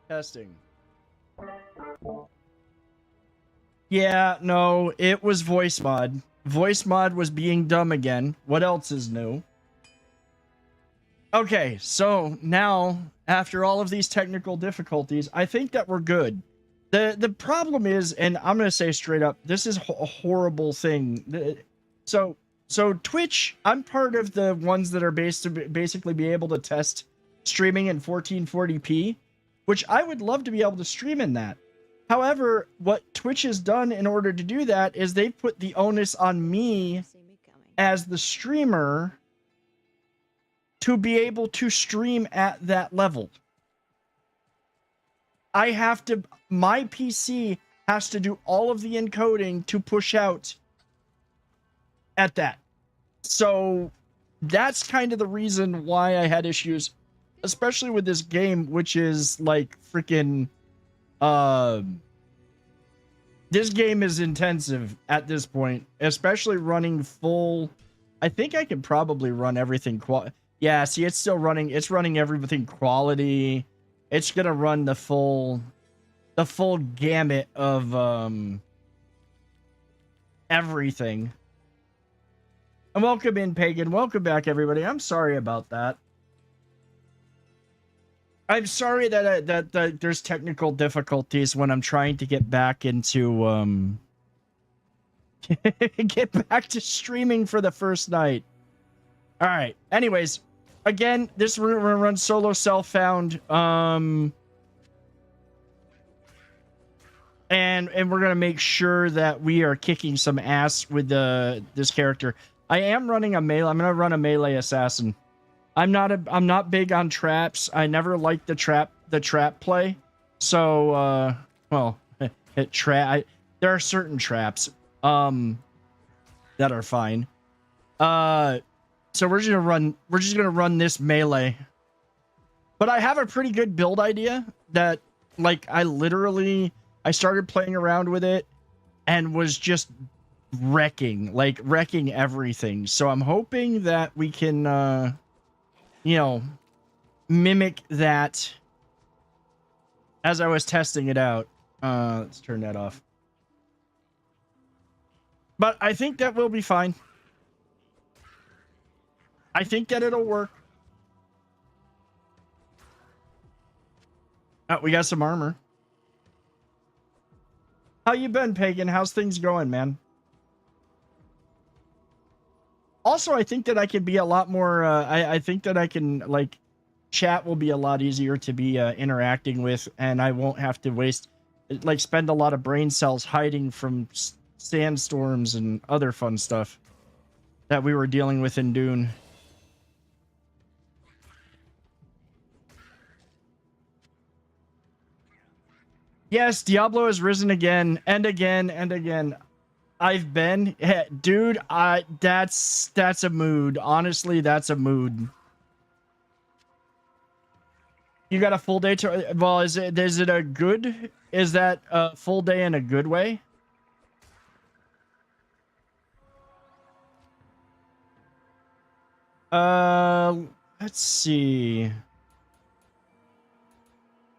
Testing. Yeah, no, it was voice mod. Voice mod was being dumb again. What else is new? Okay, so now, after all of these technical difficulties, I think that we're good. The problem is, and I'm going to say straight up, this is a horrible thing. So Twitch, I'm part of the ones that are basically be able to test streaming in 1440p, which I would love to be able to stream in that. However, what Twitch has done in order to do that is they put the onus on me as the streamer to be able to stream at that level. I have to, my PC has to do all of the encoding to push out at that. So that's kind of the reason why I had issues, especially with this game, which is like freaking, this game is intensive at this point, especially running full. I think I can probably run everything. Yeah, see, it's still running. It's running everything quality. It's gonna run the full gamut of everything. And welcome in, Pagan. Welcome back, everybody. I'm sorry about that. I'm sorry that there's technical difficulties when I'm trying to get back into get back to streaming for the first night. All right. Anyways, again, this we're gonna run solo self-found. And we're gonna make sure that we are kicking some ass with this character. I am running a melee. I'm gonna run a melee assassin. I'm not big on traps. I never liked the trap play. So well, there are certain traps that are fine. So we're just gonna run this melee. But I have a pretty good build idea that, like, I started playing around with it and was just wrecking everything. So I'm hoping that we can you know, mimic that as I was testing it out. Let's turn that off. But I think that will be fine. I think that it'll work. Oh, we got some armor. How you been, Pagan? How's things going, man? Also, I think that I can be a lot more, I think that I can, like, chat will be a lot easier to be interacting with, and I won't have to spend a lot of brain cells hiding from sandstorms and other fun stuff that we were dealing with in Dune. Yes, Diablo has risen again and again and again. I've been, dude, that's a mood. Honestly, that's a mood. You got a full day to, well, is it a good, is that a full day in a good way? Let's see.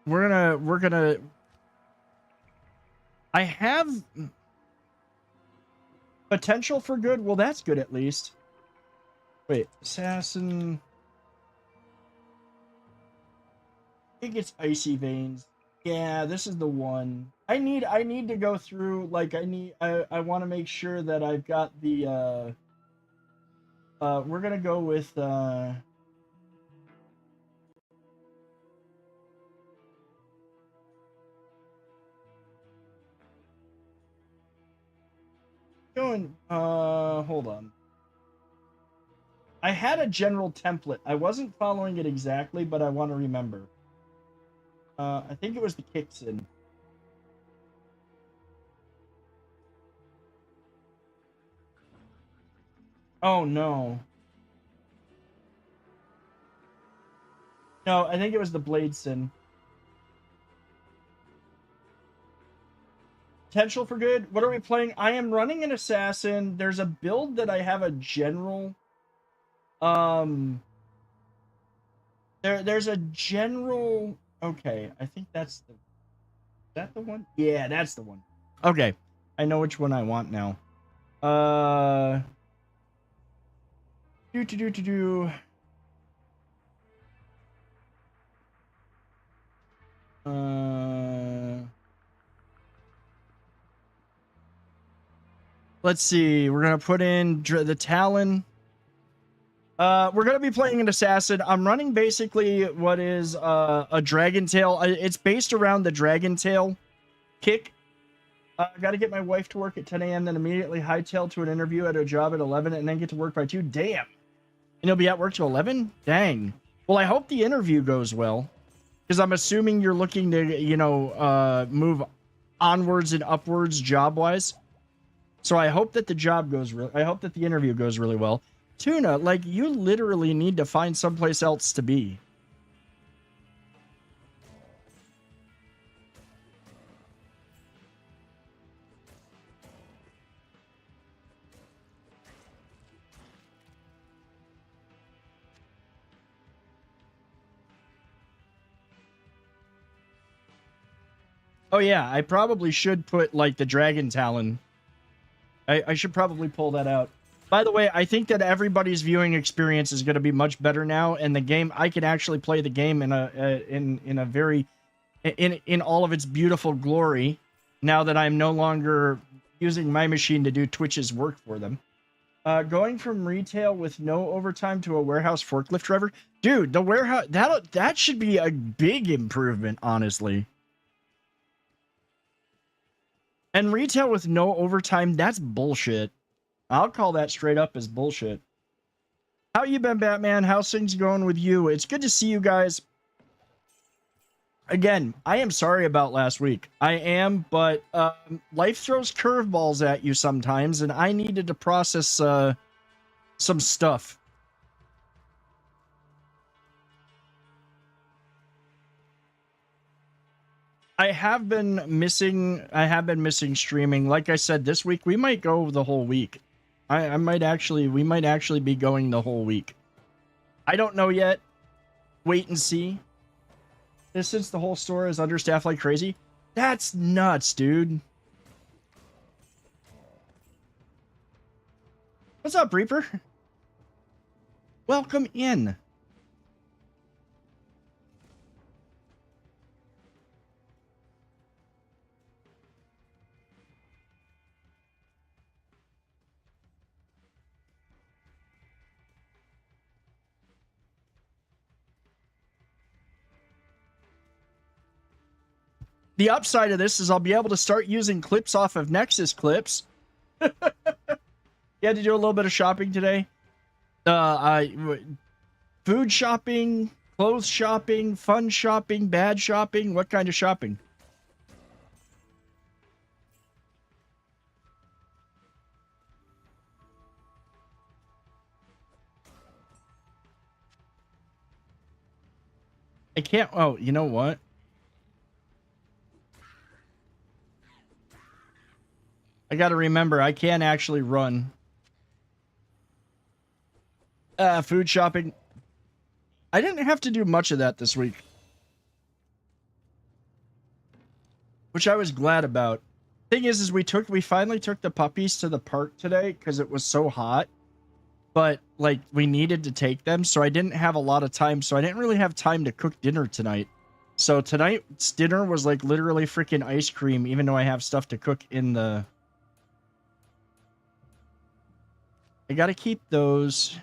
We're gonna, I have potential for good. Well, that's good at least. Wait, assassin. I think it's Icy Veins. Yeah, this is the one. I need to go through, like, I want to make sure that I've got the we're gonna go with hold on. I had a general template. I wasn't following it exactly, but I want to remember. I think it was the Kixin. Oh no. No, I think it was the Bladeson. Potential for good. What are we playing? I am running an assassin. There's a build that I have a general. There's a general Okay, I think that's the... Is that the one? Yeah, that's the one. Okay, I know which one I want now. Do. Let's see. We're gonna put in the Talon. We're gonna be playing an assassin. I'm running basically what is a Dragon Tail. It's based around the Dragon Tail kick. I got to get my wife to work at 10 a.m. then immediately hightail to an interview at a job at 11 and then get to work by 2. Damn. And you'll be at work till 11? Dang. Well, I hope the interview goes well, because I'm assuming you're looking to, you know, move onwards and upwards job-wise. So I hope that the job goes I hope that the interview goes really well. Tuna, like, you literally need to find someplace else to be. Oh yeah, I probably should put like the Dragon Talon. I should probably pull that out. By the way, I think that everybody's viewing experience is going to be much better now, and the game, I can actually play the game in a very in all of its beautiful glory now that I'm no longer using my machine to do Twitch's work for them. Going from retail with no overtime to a warehouse forklift driver, dude, the warehouse, that should be a big improvement, honestly. And retail with no overtime, that's bullshit. I'll call that straight up as bullshit. How you been, Batman? How's things going with you? It's good to see you guys. Again, I am sorry about last week. I am, but life throws curveballs at you sometimes, and I needed to process some stuff. I have been missing streaming. Like I said, this week we might go the whole week. We might actually be going the whole week. I don't know yet. Wait and see. Since the whole store is understaffed like crazy. That's nuts, dude. What's up, Reaper? Welcome in. The upside of this is I'll be able to start using clips off of Nexus clips. You had to do a little bit of shopping today. Food shopping, clothes shopping, fun shopping, bad shopping. What kind of shopping? I can't. Oh, you know what? I got to remember, I can't actually run. Food shopping. I didn't have to do much of that this week, which I was glad about. Thing is we finally took the puppies to the park today because it was so hot. But like we needed to take them, so I didn't have a lot of time. So I didn't really have time to cook dinner tonight. So tonight's dinner was like literally freaking ice cream, even though I have stuff to cook in the... I gotta keep those.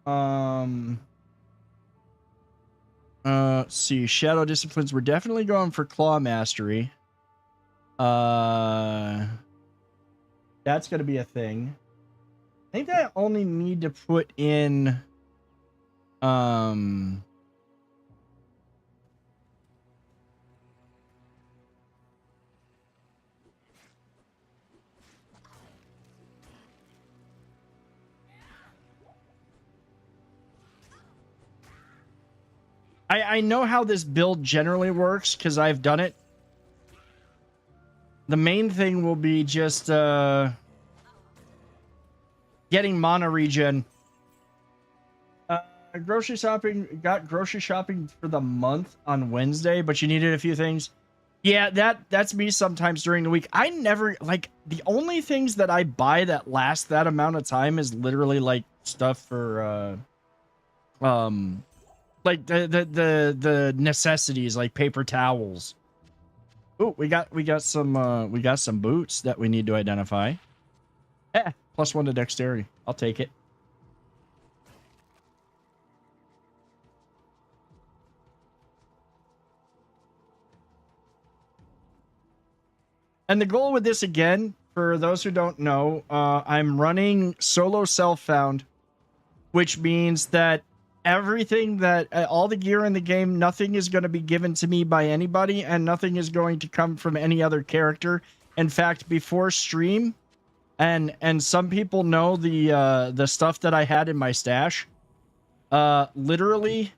Let's see. Shadow disciplines. We're definitely going for claw mastery. That's gonna be a thing. I think I only need to put in I know how this build generally works because I've done it. The main thing will be just getting mana regen. grocery shopping. Got grocery shopping for the month on Wednesday, but you needed a few things. Yeah, that's me sometimes during the week. I never like the only things that I buy that last that amount of time is literally like stuff for like the necessities like paper towels. Oh, we got some boots that we need to identify. +1 to dexterity. I'll take it. And the goal with this, again, for those who don't know, I'm running solo self-found, which means that everything that all the gear in the game, nothing is going to be given to me by anybody, and nothing is going to come from any other character. In fact, before stream, and some people know the stuff that I had in my stash. Literally,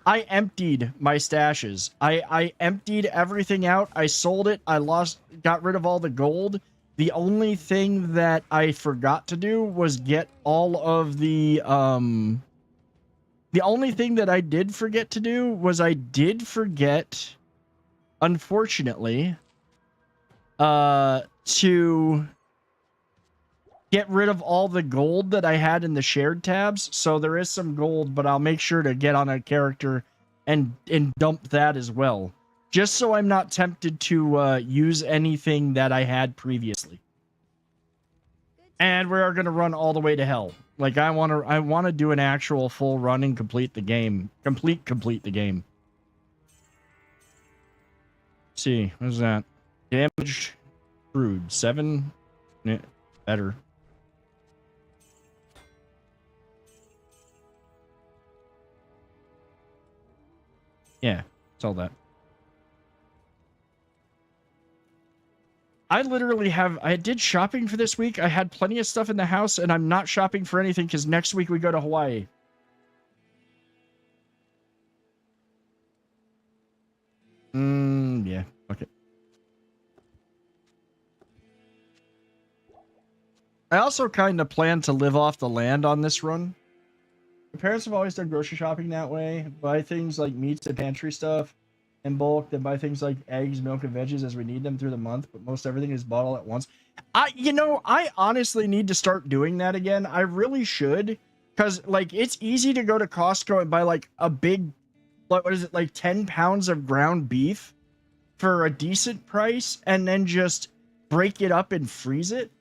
I emptied my stashes. I emptied everything out. I sold it. Got rid of all the gold. The only thing that I forgot to do was get all of the only thing that I did forget to do was I did forget, unfortunately, to get rid of all the gold that I had in the shared tabs. So there is some gold, but I'll make sure to get on a character and dump that as well, just so I'm not tempted to use anything that I had previously. And we are going to run all the way to hell. Like I want to do an actual full run and complete the game. Complete the game. Let's see, what's that? Damage, crude 7. Better. Yeah, it's all that. I literally I did shopping for this week. I had plenty of stuff in the house, and I'm not shopping for anything because next week we go to Hawaii. Yeah, okay. I also kind of plan to live off the land on this run. My parents have always done grocery shopping that way. Buy things like meats and pantry stuff in bulk, then buy things like eggs, milk, and veggies as we need them through the month, but most everything is bought all at once. I honestly need to start doing that again. I really should, because like it's easy to go to Costco and buy like a big, what is it, like 10 pounds of ground beef for a decent price and then just break it up and freeze it.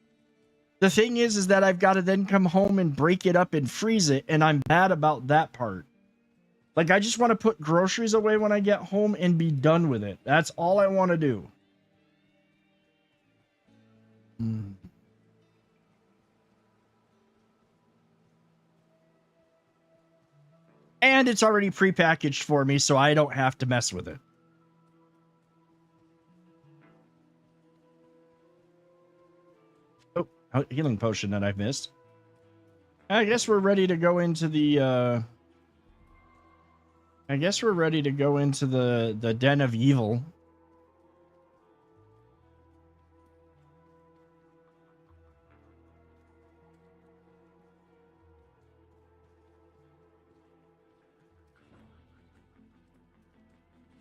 The thing is that I've got to then come home and break it up and freeze it, and I'm bad about that part. Like, I just want to put groceries away when I get home and be done with it. That's all I want to do. And it's already prepackaged for me, so I don't have to mess with it. Oh, healing potion that I've missed. I guess we're ready to go into the, the den of evil.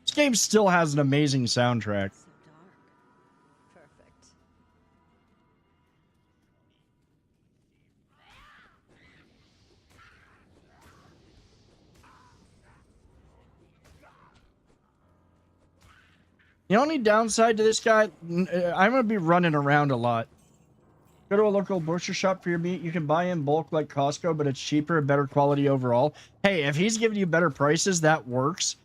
This game still has an amazing soundtrack. The only downside to this guy, I'm going to be running around a lot. Go to a local butcher shop for your meat. You can buy in bulk like Costco, but it's cheaper and better quality overall. Hey, if he's giving you better prices, that works.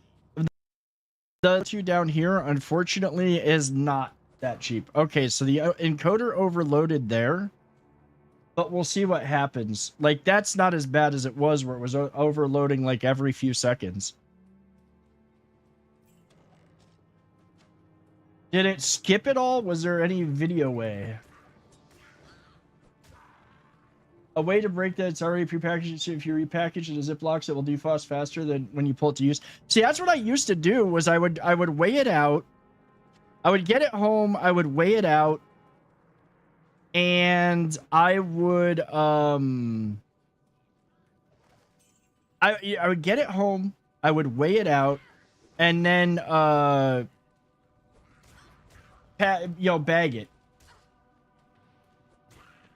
The two down here, unfortunately, is not that cheap. Okay, so the encoder overloaded there, but we'll see what happens. Like, that's not as bad as it was where it was overloading like every few seconds. Did it skip it all? Was there any video way? A way to break that, it's already prepackaged. So if you repackage it in Ziplocs, it will defrost faster than when you pull it to use. See, that's what I used to do, was I would weigh it out. I would get it home, I would weigh it out, and I would I would get it home, I would weigh it out, and then bag it.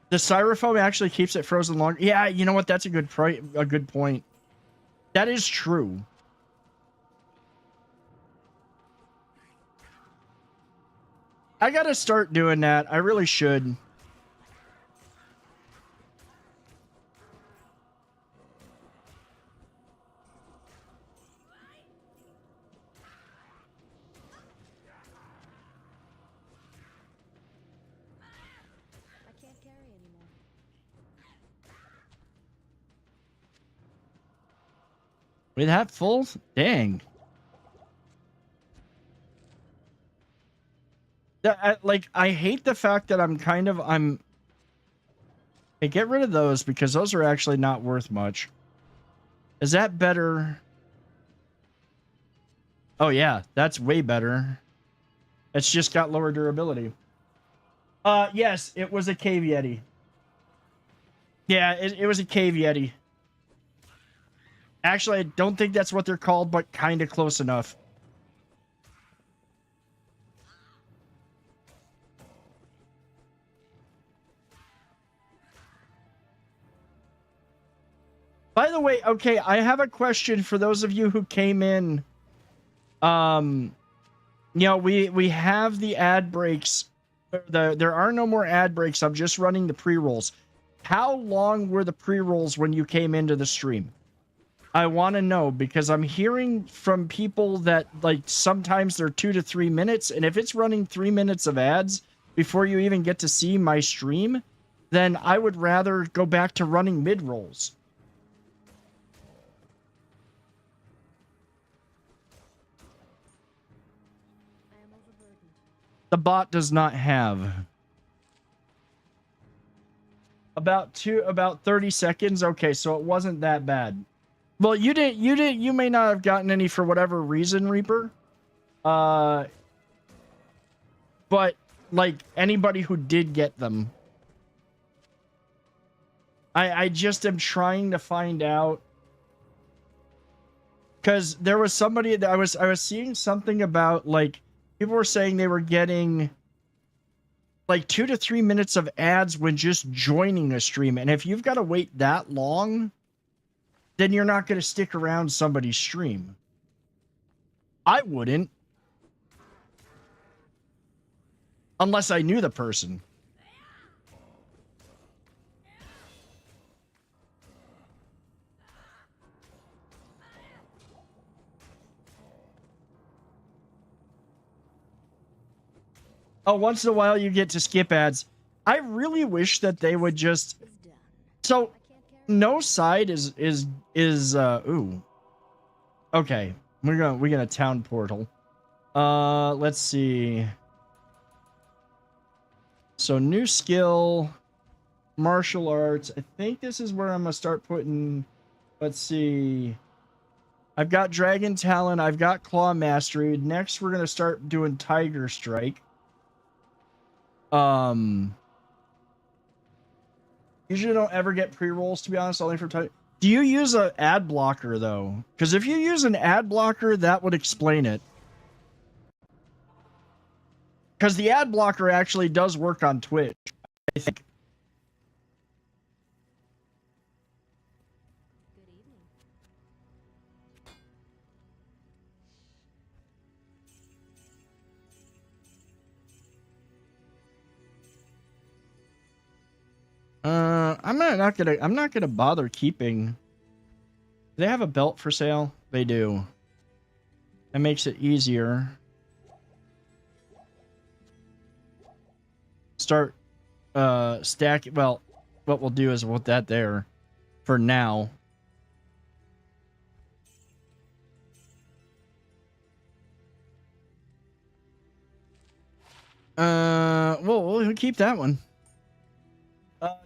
The styrofoam actually keeps it frozen longer. Yeah, you know what? That's a good point. That is true. I gotta start doing that. I really should. With that full? Dang. I hate the fact that Hey, get rid of those because those are actually not worth much. Is that better? Oh yeah, that's way better. It's just got lower durability. Yes, it was a cave yeti. Yeah, it was a cave yeti. Actually, I don't think that's what they're called, but kind of close enough. By the way, okay, I have a question for those of you who came in. We have the ad breaks. There are no more ad breaks. I'm just running the pre-rolls. How long were the pre-rolls when you came into the stream? I want to know because I'm hearing from people that sometimes they're 2 to 3 minutes, and if it's running 3 minutes of ads before you even get to see my stream, then I would rather go back to running mid-rolls. The bot does not have. About 30 seconds. Okay, so it wasn't that bad. Well, you may not have gotten any for whatever reason, Reaper. But anybody who did get them, I just am trying to find out, because there was somebody that I was seeing something about people were saying they were getting 2 to 3 minutes of ads when just joining a stream, and if you've got to wait that long, then you're not going to stick around somebody's stream. I wouldn't. Unless I knew the person. Oh, once in a while you get to skip ads. I really wish that they would just... So, no side is ooh. Okay, we're gonna town portal. Let's see. So new skill, martial arts. I think this is where I'm gonna start putting. Let's see. I've got Dragon Talon. I've got Claw Mastery. Next, we're gonna start doing Tiger Strike. Usually don't ever get pre-rolls, to be honest, only for Tiger. Do you use an ad blocker, though? Because if you use an ad blocker, that would explain it. Because the ad blocker actually does work on Twitch, I think. I'm not gonna bother keeping. Do they have a belt for sale? They do. That makes it easier. Start stack. Well, what we'll do is we'll put that there for now. We'll keep that one.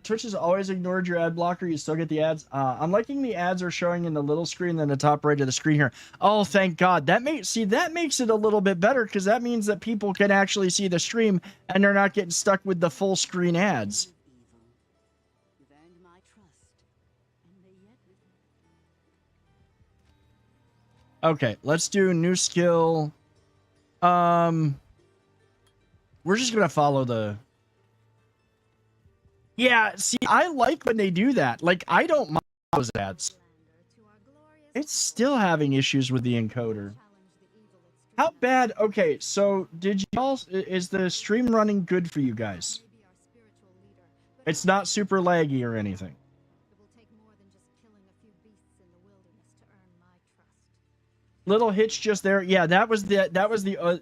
Twitch has always ignored your ad blocker. You still get the ads. I'm liking the ads are showing in the little screen than the top right of the screen here. Oh, thank God. That makes it a little bit better because that means that people can actually see the stream and they're not getting stuck with the full screen ads. Okay, let's do new skill. We're just gonna follow the. Yeah, see, I like when they do that. Like, I don't mind those ads. It's still having issues with the encoder. How bad? Okay, so did y'all? Is the stream running good for you guys? It's not super laggy or anything. Little hitch just there. Yeah, that was the.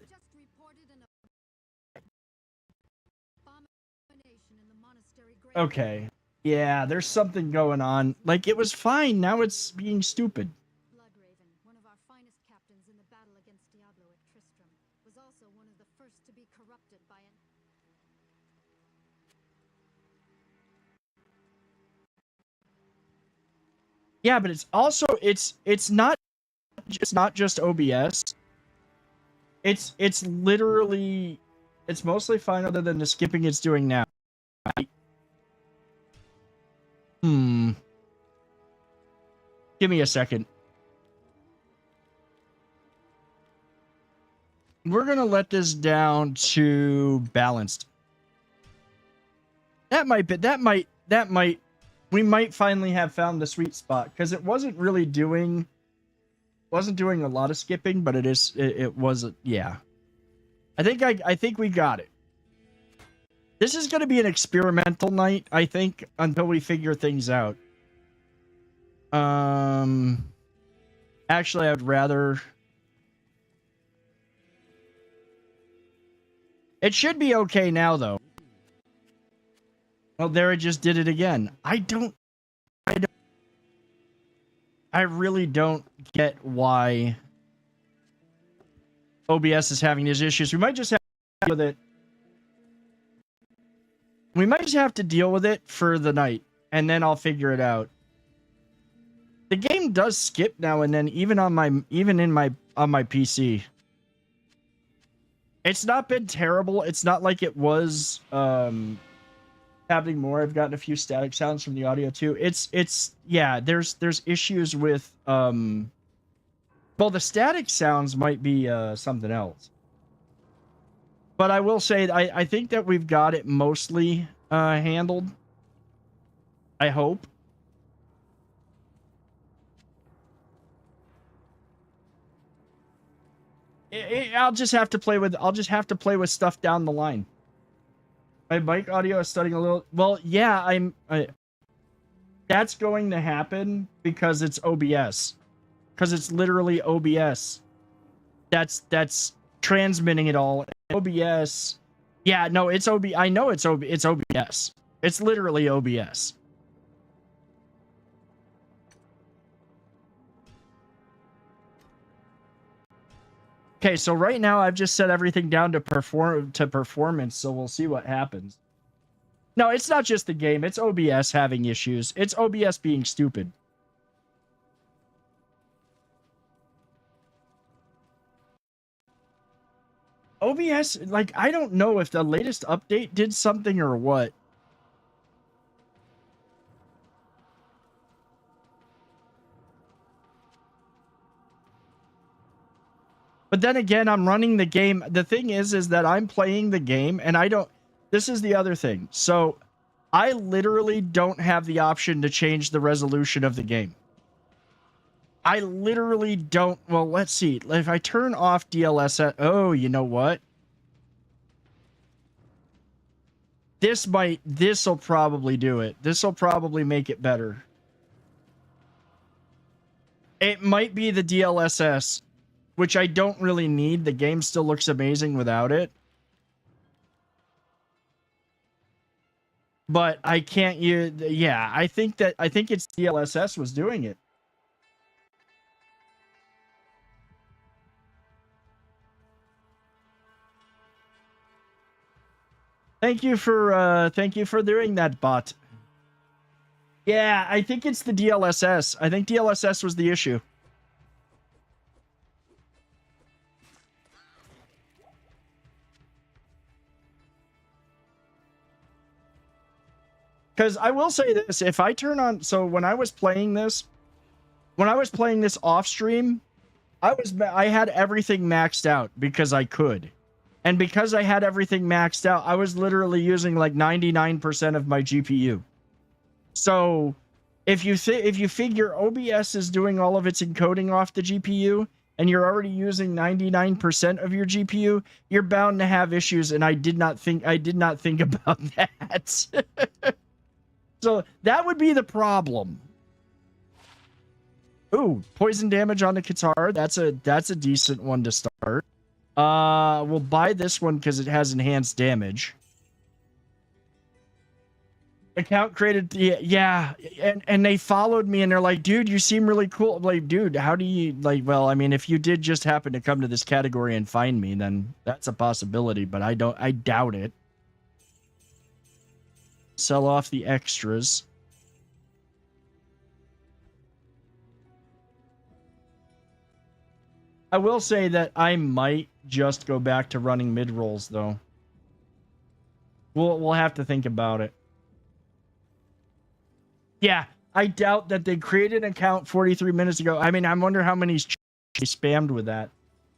Okay. Yeah, there's something going on. Like, it was fine. Now it's being stupid. Bloodraven, one of our finest captains in the battle against Diablo at Tristram, was also one of the first to be corrupted by an... Yeah, but it's also it's not just OBS. It's literally it's mostly fine other than the skipping it's doing now. Give me a second. We're gonna let this down to balanced. We might finally have found the sweet spot because it wasn't really doing a lot of skipping, but it wasn't. Yeah, I think we got it. This is gonna be an experimental night, I think, until we figure things out. Actually, I'd rather. It should be okay now, though. Well, there it just did it again. I really don't get why OBS is having these issues. We might just have to deal with it. We might just have to deal with it for the night, and then I'll figure it out. The game does skip now and then, even on my PC. It's not been terrible. It's not like it was happening more. I've gotten a few static sounds from the audio too. It's yeah, there's issues with well, the static sounds might be something else. But I will say I think that we've got it mostly handled. I hope. I'll just have to play with stuff down the line. My mic audio is starting a little. Well, yeah, that's going to happen because it's OBS. Because it's literally OBS. That's transmitting it all. OBS. Yeah, no, it's I know it's OBS. It's literally OBS. Okay, so right now I've just set everything down to performance, so we'll see what happens. No, it's not just the game. It's OBS having issues. It's OBS being stupid. OBS, like, I don't know if the latest update did something or what. But then again, I'm running the game. The thing is that I'm playing the game and I don't... This is the other thing. So, I literally don't have the option to change the resolution of the game. I literally don't... Well, let's see. If I turn off DLSS... Oh, you know what? This'll probably do it. This'll probably make it better. It might be the DLSS, which I don't really need. The game still looks amazing without it. But I can't use... Yeah, I think it's DLSS was doing it. Thank you for doing that, bot. Yeah, I think it's the DLSS. I think DLSS was the issue. Because I will say this, if I turn on... So when I was playing this off stream, I had everything maxed out because I could. And because I had everything maxed out, I was literally using like 99% of my GPU. So if you figure OBS is doing all of its encoding off the GPU and you're already using 99% of your GPU, you're bound to have issues, and I did not think about that. So that would be the problem. Ooh, poison damage on the guitar. That's a decent one to start. We'll buy this one because it has enhanced damage. Account created, yeah, and they followed me and they're like, dude, you seem really cool. I'm like, dude, how do you like? Well, I mean, if you did just happen to come to this category and find me, then that's a possibility, but I doubt it. Sell off the extras. I will say that I might just go back to running mid rolls though. We'll have to think about it. Yeah, I doubt that they created an account 43 minutes ago. I mean, I wonder how many spammed with that.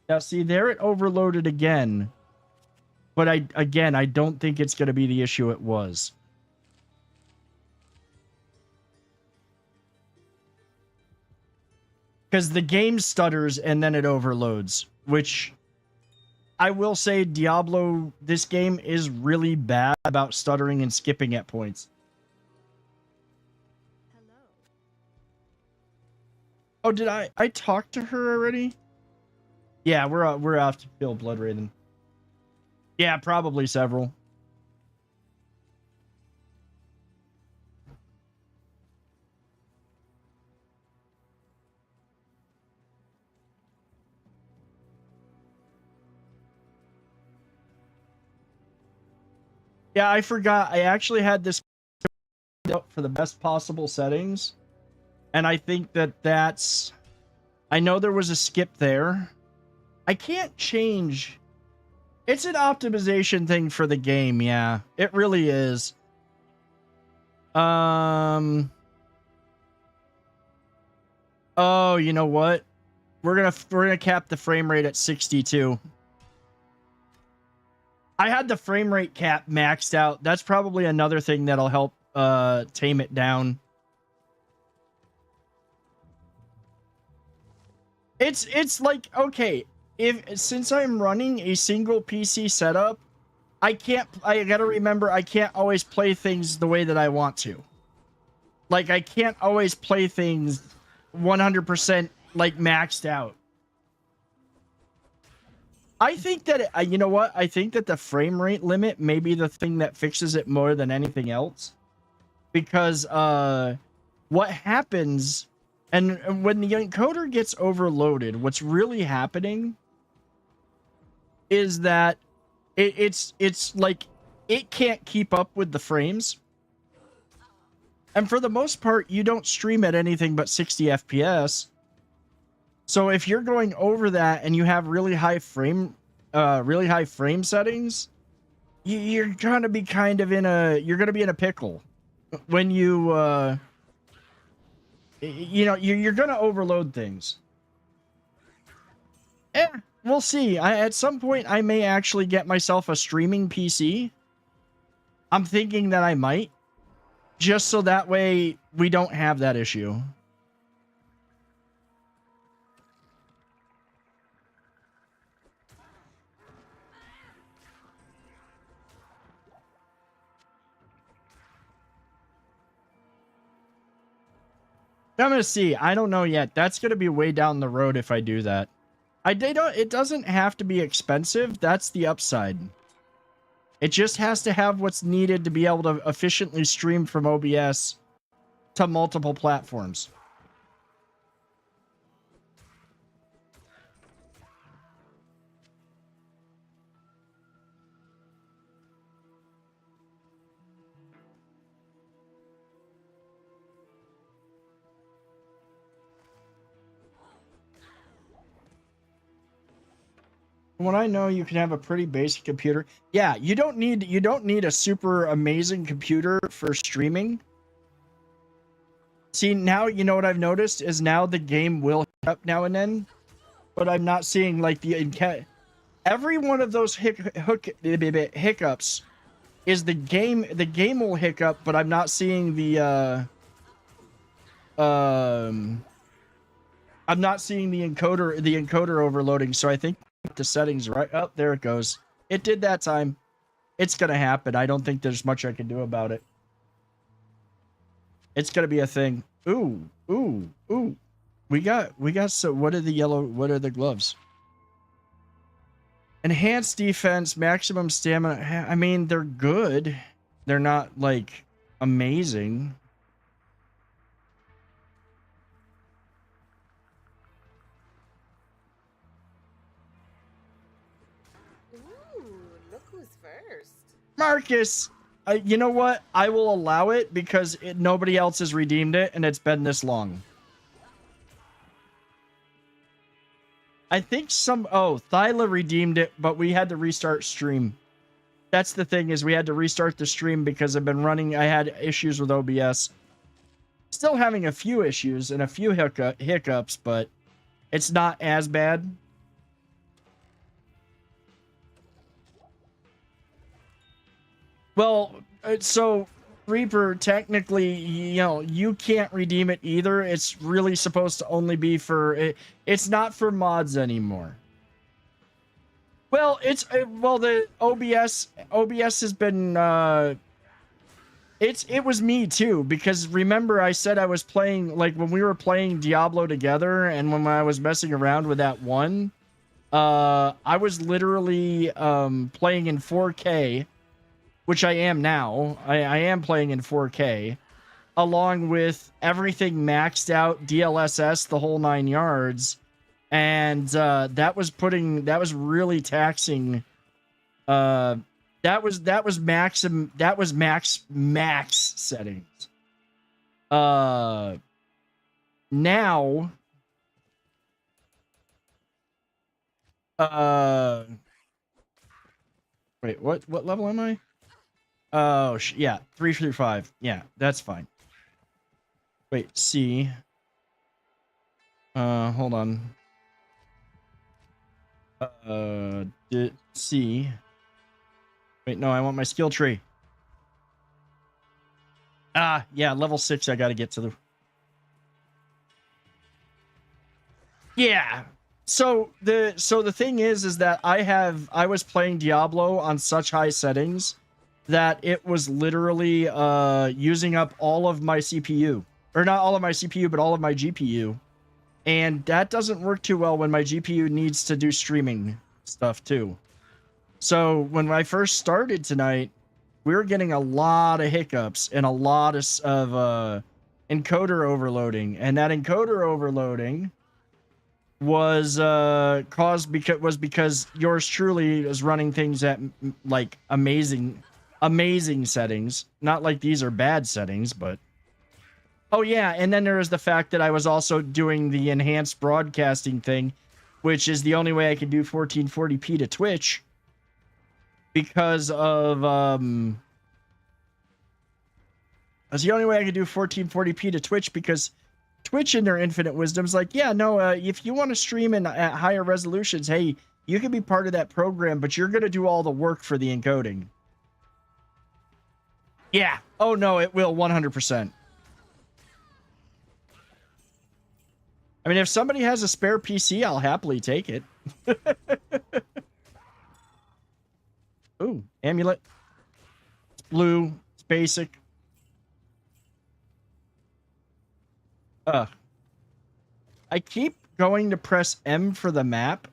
Now, see, there it overloaded again. But I don't think it's going to be the issue it was. Because the game stutters and then it overloads, which I will say Diablo, this game is really bad about stuttering and skipping at points. Hello. Oh, did I talk to her already? Yeah, we're off to kill Blood Raven. Yeah, probably several. Yeah, I forgot. I actually had this for the best possible settings. And I think that's... I know there was a skip there. I can't change... It's an optimization thing for the game, yeah. It really is. Oh, you know what? We're gonna cap the frame rate at 62. I had the frame rate cap maxed out. That's probably another thing that'll help tame it down. It's like, okay, since I'm running a single PC setup, I gotta remember I can't always play things the way that I want to. Like, I can't always play things 100% like maxed out. I think that, you know what? I think that the frame rate limit may be the thing that fixes it more than anything else. Because what happens, and when the encoder gets overloaded, what's really happening is that it's like it can't keep up with the frames. And for the most part, you don't stream at anything but 60 FPS. So if you're going over that and you have really high frame settings, you're gonna be kind of in a pickle when you you're gonna overload things. We'll see. At some point I may actually get myself a streaming PC. I'm thinking that I might, just so that way we don't have that issue. I'm gonna see. I don't know yet. That's gonna be way down the road if I do that. It doesn't have to be expensive. That's the upside. It just has to have what's needed to be able to efficiently stream from OBS to multiple platforms. When I know you can have a pretty basic computer. Yeah, you don't need a super amazing computer for streaming. See, now you know what I've noticed is now the game will hit up now and then. but I'm not seeing like every one of those hiccups is the game will hiccup, but I'm not seeing I'm not seeing the encoder overloading. So I think the settings right up there it goes. It did that time. It's gonna happen. I don't think there's much I can do about it. It's gonna be a thing. Ooh, ooh, ooh. We got so what are the gloves? Enhanced defense, maximum stamina. I mean, they're good. They're not like amazing. Ooh, look who's first. Marcus, you know what? I will allow it because nobody else has redeemed it and it's been this long. I think Thyla redeemed it, but we had to restart stream. That's the thing, is we had to restart the stream because I had issues with OBS. Still having a few issues and a few hiccups, but it's not as bad. Well, so Reaper, technically, you can't redeem it either. It's really supposed to only be for it's not for mods anymore. Well, the OBS has been it was me too, because remember I said I was playing, like when we were playing Diablo together and when I was messing around with that one, I was literally playing in 4K, which I am now. I am playing in 4K, along with everything maxed out, DLSS, the whole 9 yards. And that was really taxing. That was max settings. Now, wait, what level am I? Oh, yeah, 3 through 5. Yeah, that's fine. Wait, C. Hold on. C. Wait, no, I want my skill tree. Ah, yeah, level 6. I got to get to the. Yeah. So the thing is that I was playing Diablo on such high settings that it was literally using up all of my CPU, or not all of my CPU, but all of my GPU. And that doesn't work too well when my GPU needs to do streaming stuff too. So when I first started tonight, we were getting a lot of hiccups and a lot of encoder overloading. And that encoder overloading was caused because yours truly is running things at like amazing settings. Not like these are bad settings, but oh yeah, and then there is the fact that I was also doing the enhanced broadcasting thing, which is the only way I can do 1440p to Twitch, because of that's the only way I can do 1440p to Twitch, because Twitch in their infinite wisdom is like, yeah, no, if you want to stream at higher resolutions, hey, you can be part of that program, but you're gonna do all the work for the encoding. Yeah. Oh no, it will 100%. I mean, if somebody has a spare PC, I'll happily take it. Ooh, amulet. It's blue. It's basic. I keep going to press M for the map.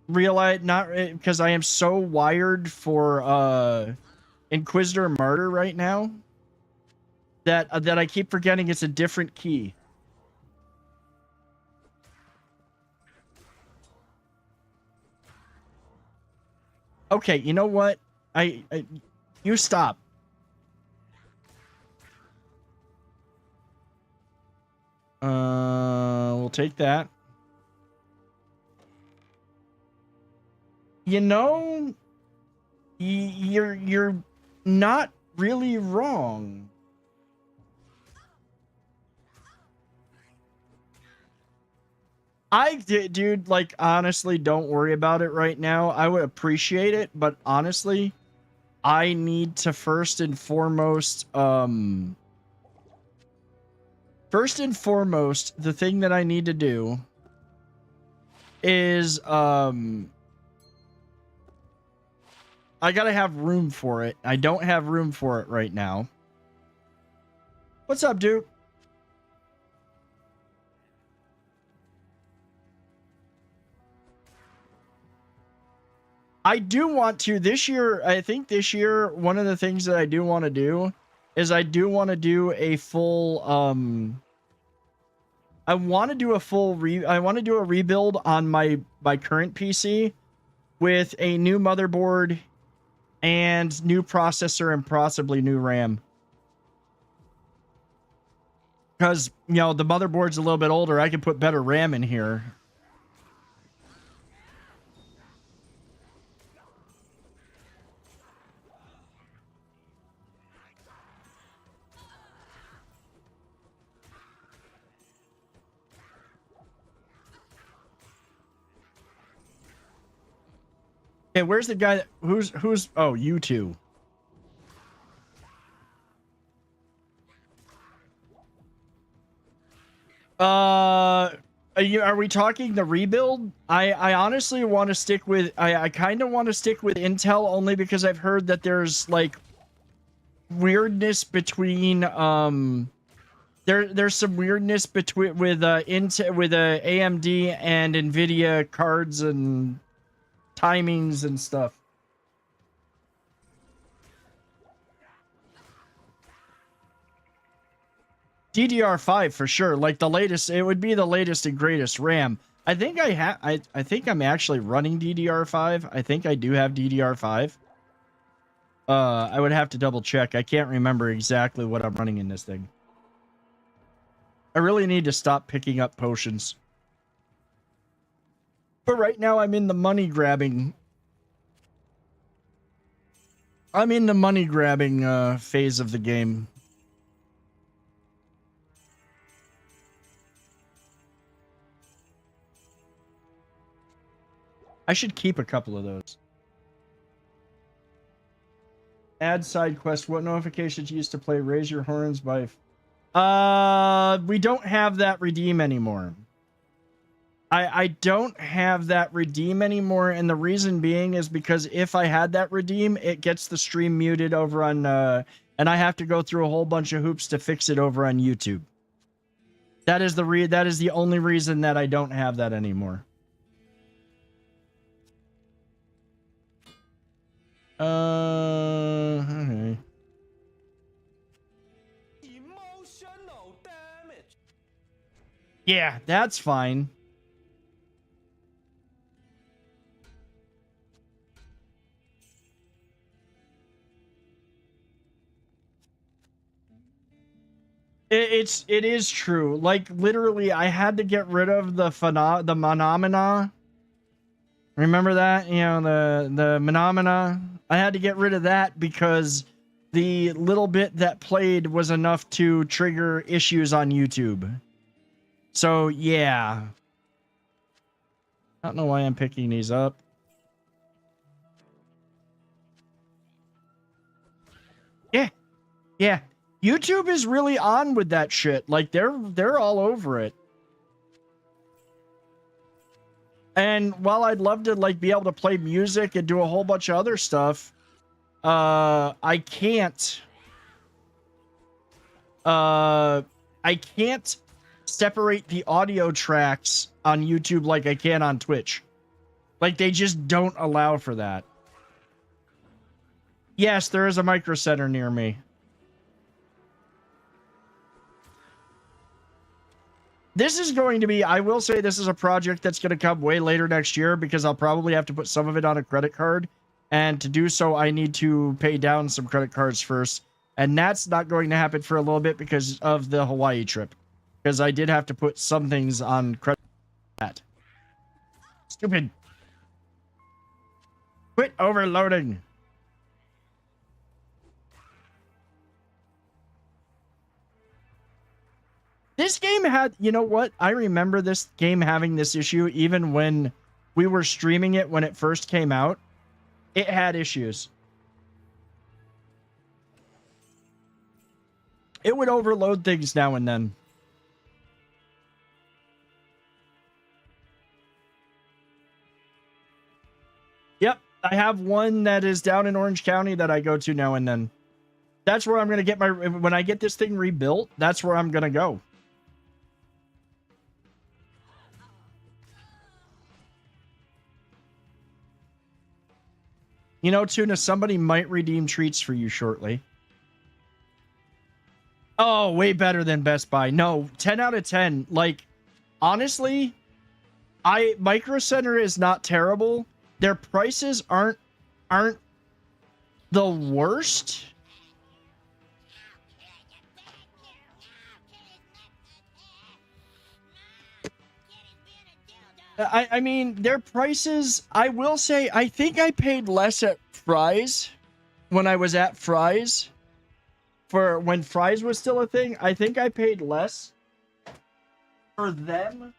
Realize not because I am so wired for Inquisitor Martyr right now that I keep forgetting it's a different key. Okay, you know what? You stop. We'll take that. You know, you're not really wrong. Dude, like, honestly, don't worry about it right now. I would appreciate it, but honestly, I need to first and foremost, the thing that I need to do is, I gotta have room for it. I don't have room for it right now. What's up, dude? I do want to this year. I think this year, one of the things that I do want to do is I do want to do a full, I want to do a full I want to do a rebuild on my current PC with a new motherboard and new processor and possibly new RAM. Because, you know, the motherboard's a little bit older. I can put better RAM in here. Okay, where's the guy that, who's oh, you two. Are we talking the rebuild? I honestly want to stick with I kind of want to stick with Intel only because I've heard that there's like weirdness between there's some weirdness between with Intel with AMD and Nvidia cards and timings and stuff. DDR5 for sure. Like the latest, it would be the latest and greatest RAM. I think I think I'm actually running DDR5. I think I do have DDR5. I would have to double check. I can't remember exactly what I'm running in this thing. I really need to stop picking up potions. But right now I'm in the money grabbing. I'm in the money grabbing phase of the game. I should keep a couple of those. Add side quest. What notifications you used to play Raise Your Horns by... we don't have that redeem anymore. I don't have that redeem anymore, and the reason being is because if I had that redeem, it gets the stream muted over on... and I have to go through a whole bunch of hoops to fix it over on YouTube. That is the only reason that I don't have that anymore. Okay. Emotional damage. Yeah, that's fine. It is true. Like literally, I had to get rid of the phenomena. Remember that? You know, the phenomena. I had to get rid of that because the little bit that played was enough to trigger issues on YouTube. So yeah. I don't know why I'm picking these up. Yeah. Yeah. YouTube is really on with that shit. Like they're all over it. And while I'd love to like be able to play music and do a whole bunch of other stuff, I can't separate the audio tracks on YouTube like I can on Twitch. Like they just don't allow for that. Yes, there is a micro center near me. This is going to be, I will say this is a project that's going to come way later next year because I'll probably have to put some of it on a credit card. And to do so, I need to pay down some credit cards first. And that's not going to happen for a little bit because of the Hawaii trip. Because I did have to put some things on credit. Stupid. Quit overloading. This game had, you know what? I remember this game having this issue even when we were streaming it when it first came out. It had issues. It would overload things now and then. Yep, I have one that is down in Orange County that I go to now and then. That's where I'm going to get my... When I get this thing rebuilt, that's where I'm going to go. You know, Tuna, somebody might redeem treats for you shortly. Oh, way better than Best Buy. No, 10 out of 10. Like, honestly, Micro Center is not terrible. Their prices aren't the worst. I mean, their prices, I will say, I think I paid less at Fry's when I was at Fry's. For when Fry's was still a thing, I think I paid less for them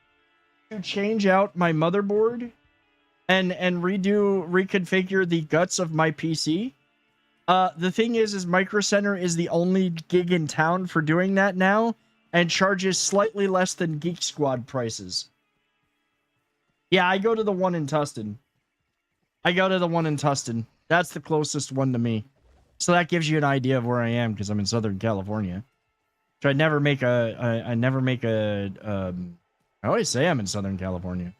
to change out my motherboard and reconfigure the guts of my PC. The thing is Micro Center is the only gig in town for doing that now and charges slightly less than Geek Squad prices. Yeah, I go to the one in Tustin. That's the closest one to me. So that gives you an idea of where I am because I'm in Southern California. So I always say I'm in Southern California.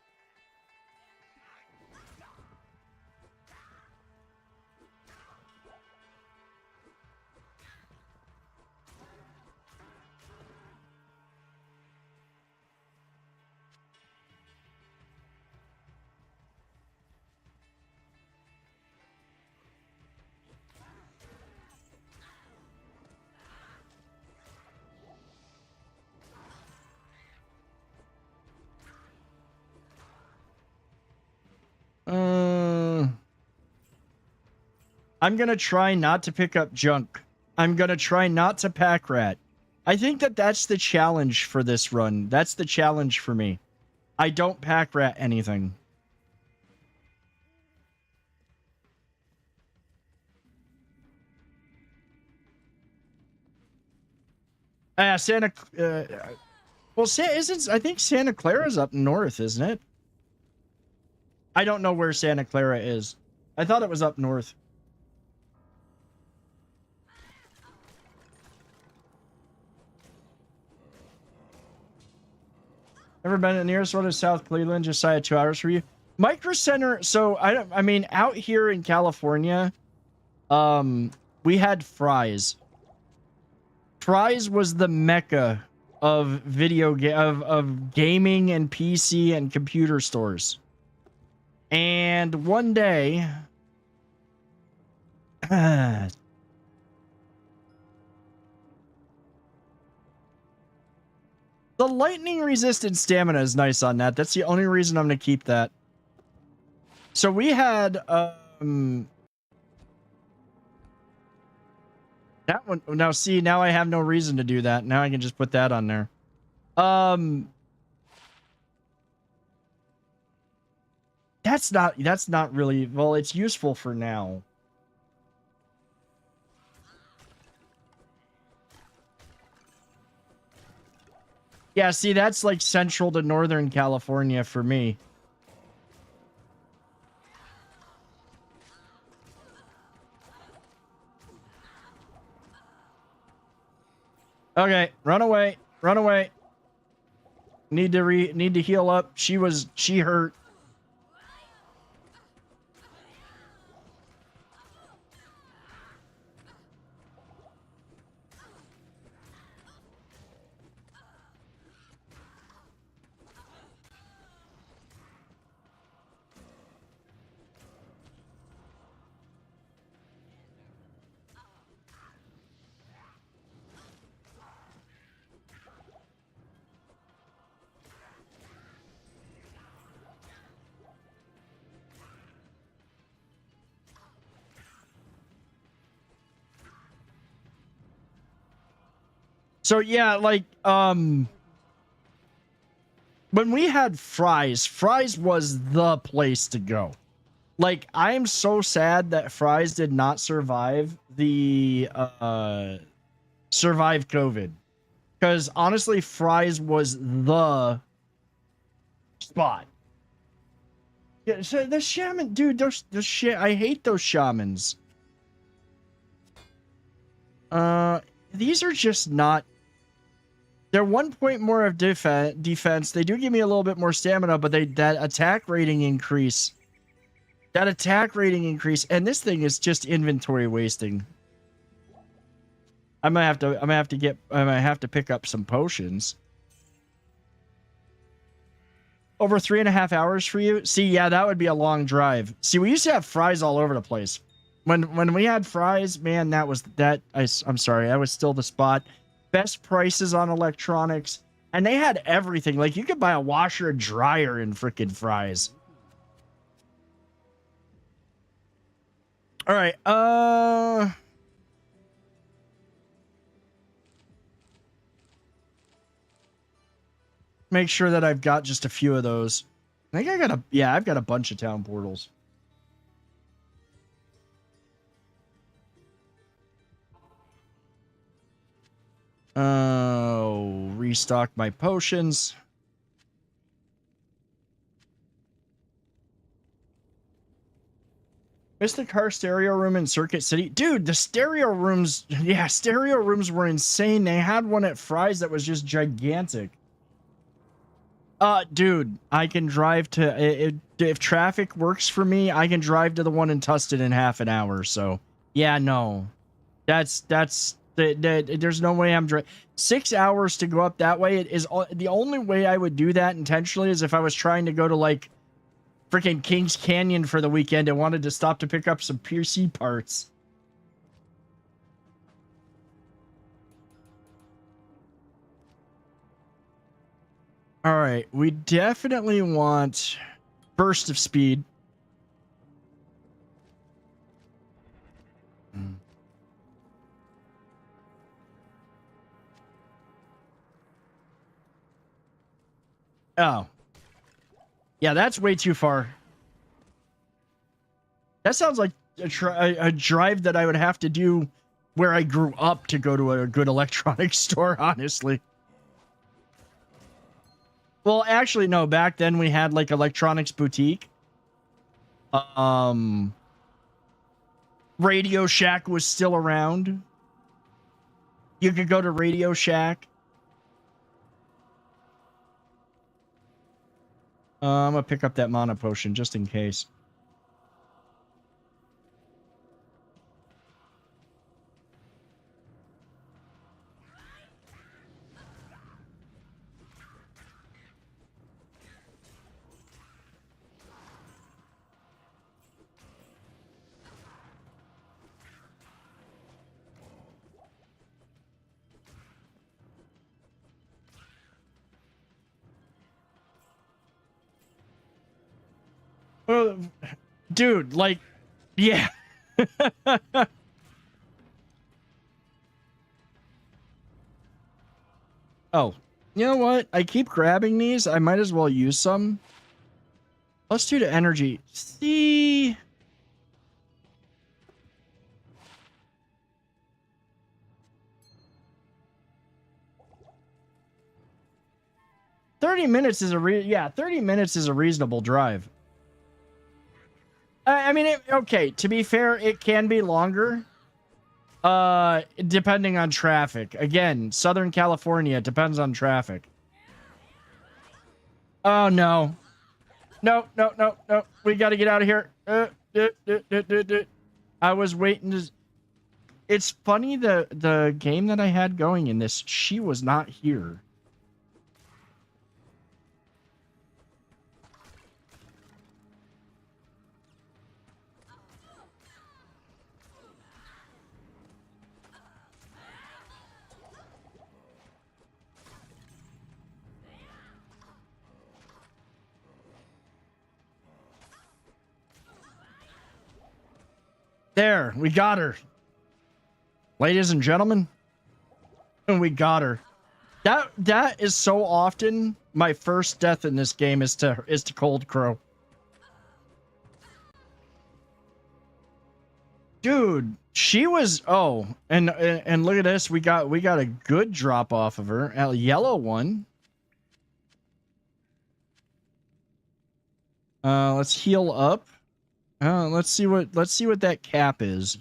I'm gonna try not to pick up junk. I'm gonna try not to pack rat. I think that's the challenge for this run. That's the challenge for me. I don't pack rat anything. I think Santa Clara's up north, isn't it? I don't know where Santa Clara is. I thought it was up north. Ever been to the nearest one to South Cleveland, just shy of 2 hours for you? Micro Center, so I mean, out here in California, we had Fry's. Fry's was the mecca of of gaming and PC and computer stores. And one day, the lightning resistant stamina is nice on that. That's the only reason I'm going to keep that. So we had that one. Now see, now I have no reason to do that. Now I can just put that on there. That's not really, well, it's useful for now. Yeah, see, that's like central to Northern California for me. Okay, run away. Run away. Need to heal up. She hurt. So yeah, like when we had Fry's was the place to go. Like, I am so sad that Fry's did not survive the survive COVID. Because honestly, Fry's was the spot. Yeah, so the shaman, dude, I hate those shamans. These are just not. They're 1 point more of defense. They do give me a little bit more stamina, but that attack rating increase. That attack rating increase, and this thing is just inventory wasting. I might have to pick up some potions. Over 3.5 hours for you? See, yeah, that would be a long drive. See, we used to have Fry's all over the place. When we had Fry's, man, I'm sorry, that was still the spot. Best prices on electronics, and they had everything. Like, you could buy a washer and dryer in freaking Fry's. All right, make sure that I've got just a few of those. I think I've got a bunch of town portals. Oh, restock my potions. Missed the car stereo room in Circuit City. Dude, the stereo rooms were insane. They had one at Fry's that was just gigantic. Dude, I can drive to, if traffic works for me, I can drive to the one in Tustin in half an hour. So yeah, no, there's no way I'm driving 6 hours to go up that way. It is the only way I would do that intentionally is if I was trying to go to like freaking Kings Canyon for the weekend and wanted to stop to pick up some PC parts. All right, we definitely want burst of speed. Oh. Yeah, that's way too far. That sounds like a drive that I would have to do where I grew up to go to a good electronics store, honestly. Well, actually, no. Back then, we had, like, Electronics Boutique. Radio Shack was still around. You could go to Radio Shack. I'm gonna pick up that mana potion just in case. Dude, like, yeah. Oh, you know what? I keep grabbing these. I might as well use some. Plus 2 to energy. See? $30 minutes is 30 minutes is a reasonable drive. I mean, okay, to be fair, it can be longer. Depending on traffic. Again, Southern California, it depends on traffic. Oh, no. No. We got to get out of here. I was waiting to... It's funny, the game that I had going in this, she was not here. There, we got her. Ladies and gentlemen, we got her. That is so often my first death in this game is to Cold Crow. Dude, she was and look at this. We got a good drop off of her. A yellow one. Let's heal up. Let's see what that cap is.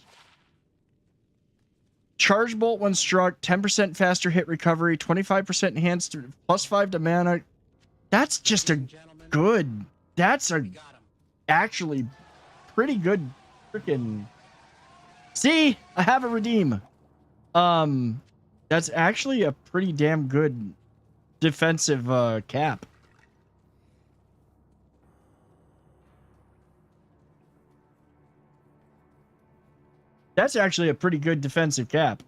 Charge bolt when struck, 10% faster hit recovery, 25% enhanced, +5 to mana. That's just a good. That's a actually pretty good freaking. See, I have a redeem. That's actually a pretty damn good defensive cap. That's actually a pretty good defensive cap.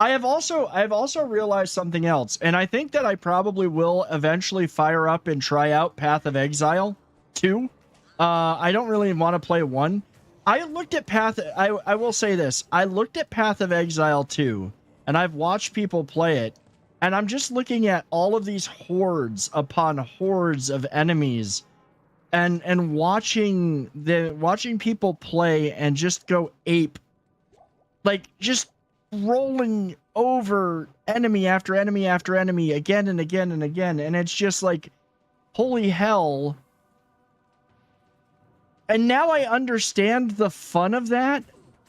I have also realized something else, and I think that I probably will eventually fire up and try out Path of Exile 2. I don't really want to play 1. I looked at I will say this. I looked at Path of Exile 2, and I've watched people play it, and I'm just looking at all of these hordes upon hordes of enemies, and watching people play and just go ape, like just rolling over enemy after enemy after enemy again and again and again, and it's just like, holy hell. And now I understand the fun of that,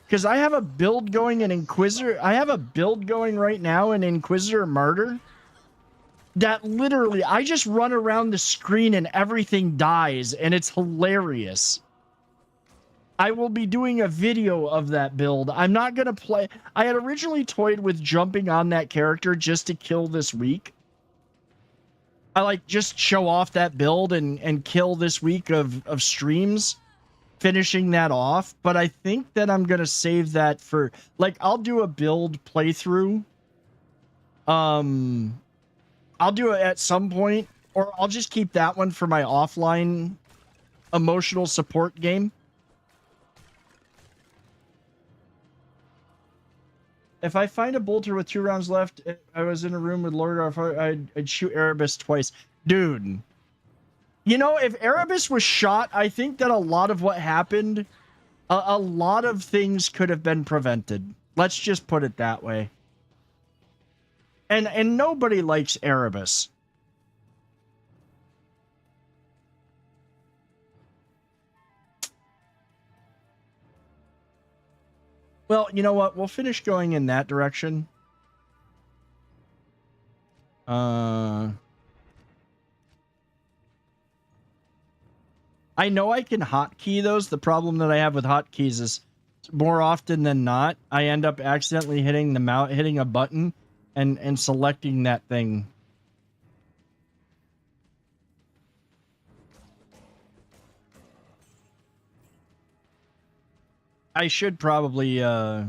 because I have a build going in Inquisitor. I have a build going right now in Inquisitor Martyr that literally I just run around the screen and everything dies, and it's hilarious. I will be doing a video of that build. I'm not going to play. I had originally toyed with jumping on that character just to kill this week. I like just show off that build and kill this week of streams, finishing that off. But I think that I'm going to save that for, like, I'll do a build playthrough. I'll do it at some point, or I'll just keep that one for my offline emotional support game. If I find a bolter with 2 rounds left, I was in a room with Lord Arthur, I'd shoot Erebus twice. Dude, you know, if Erebus was shot, I think that a lot of what happened, a lot of things could have been prevented. Let's just put it that way. And nobody likes Erebus. Well, you know what? We'll finish going in that direction. I know I can hotkey those. The problem that I have with hotkeys is more often than not, I end up accidentally hitting hitting a button and selecting that thing. I should probably what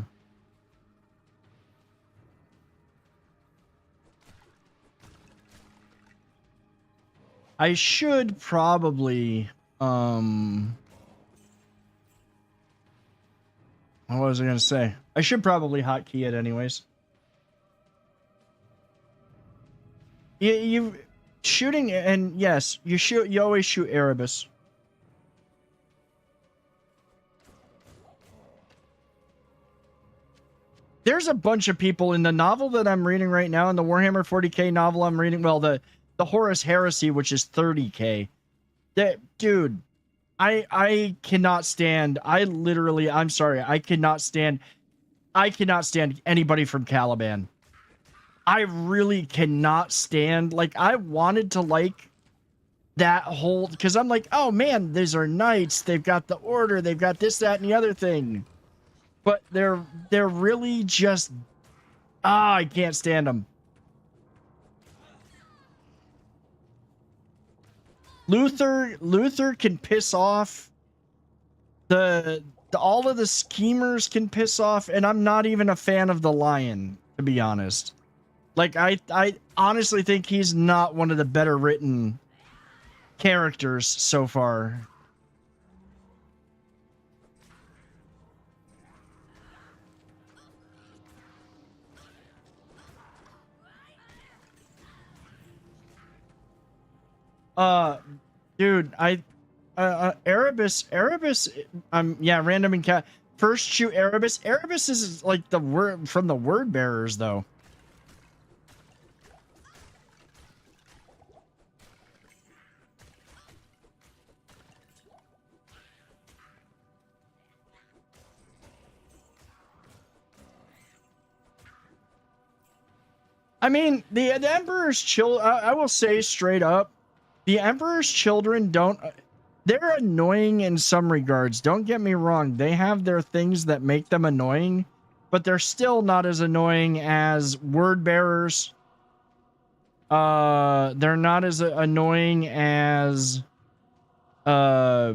was I gonna say? I should probably hotkey it anyways. You shooting, and yes, you always shoot Erebus. There's a bunch of people in the novel that I'm reading right now, in the Warhammer 40k novel I'm reading, well, the Horus Heresy, which is 30k. That dude, I cannot stand. I'm sorry, I cannot stand anybody from Caliban. I really cannot stand, like, I wanted to like that whole, because I'm like, oh man, these are knights, they've got the order, they've got this, that, and the other thing. But they're really just, I can't stand them. Luther can piss off. All of the schemers can piss off, and I'm not even a fan of the Lion, to be honest. Like, I honestly think he's not one of the better written characters so far. Dude, Erebus, yeah, random encounter. First shoot Erebus. Erebus is like the word from the word bearers, though. I mean, the Emperor's children, I will say straight up, the Emperor's children don't, they're annoying in some regards. Don't get me wrong. They have their things that make them annoying, but they're still not as annoying as word bearers. They're not as annoying as, they're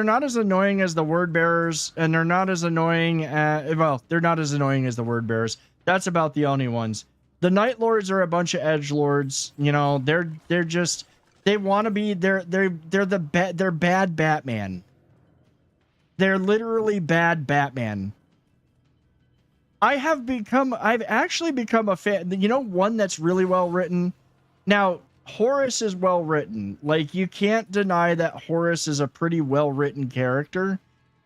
not as annoying as the word bearers, and they're not as annoying well, they're not as annoying as the word bearers. That's about the only ones. The Night Lords are a bunch of edge lords. You know, they're just, they want to be, they're bad Batman. They're literally bad Batman. I've actually become a fan. You know, one that's really well written. Now, Horus is well written. Like, you can't deny that Horus is a pretty well written character,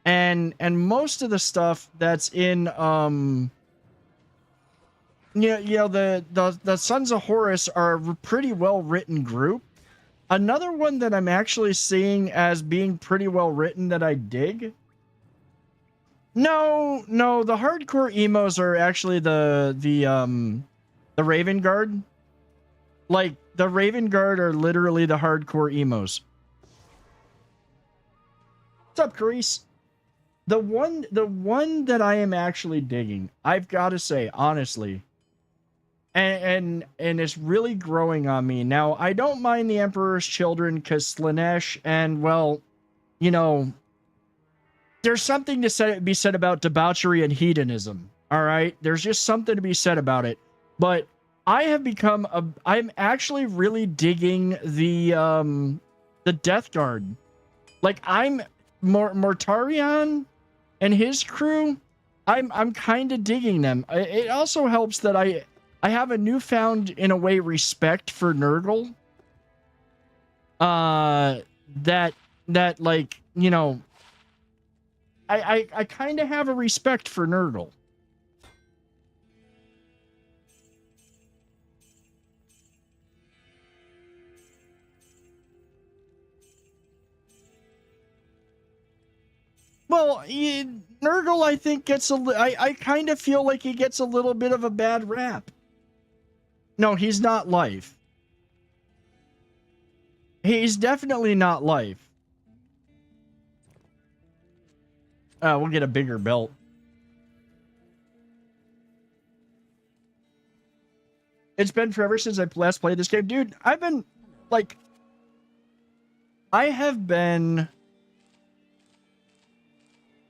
and most of the stuff that's in the Sons of Horus are a pretty well written group. Another one that I'm actually seeing as being pretty well written that I dig. No, the hardcore emos are actually the Raven Guard. Like, the Raven Guard are literally the hardcore emos. What's up, Carice? The one that I am actually digging, I've got to say, honestly, and it's really growing on me. Now, I don't mind the Emperor's Children because Slanesh and, well, you know, there's something to be said about debauchery and hedonism. All right, there's just something to be said about it. But I'm actually really digging the Death Guard. Like, I'm Mortarion and his crew. I'm kind of digging them. It also helps that I have a newfound, in a way, respect for Nurgle. That like, you know, I kind of have a respect for Nurgle. Well, Nurgle, I think, gets I kind of feel like he gets a little bit of a bad rap. No, he's not life. He's definitely not life. We'll get a bigger belt. It's been forever since I last played this game. Dude, I've been, like... I have been...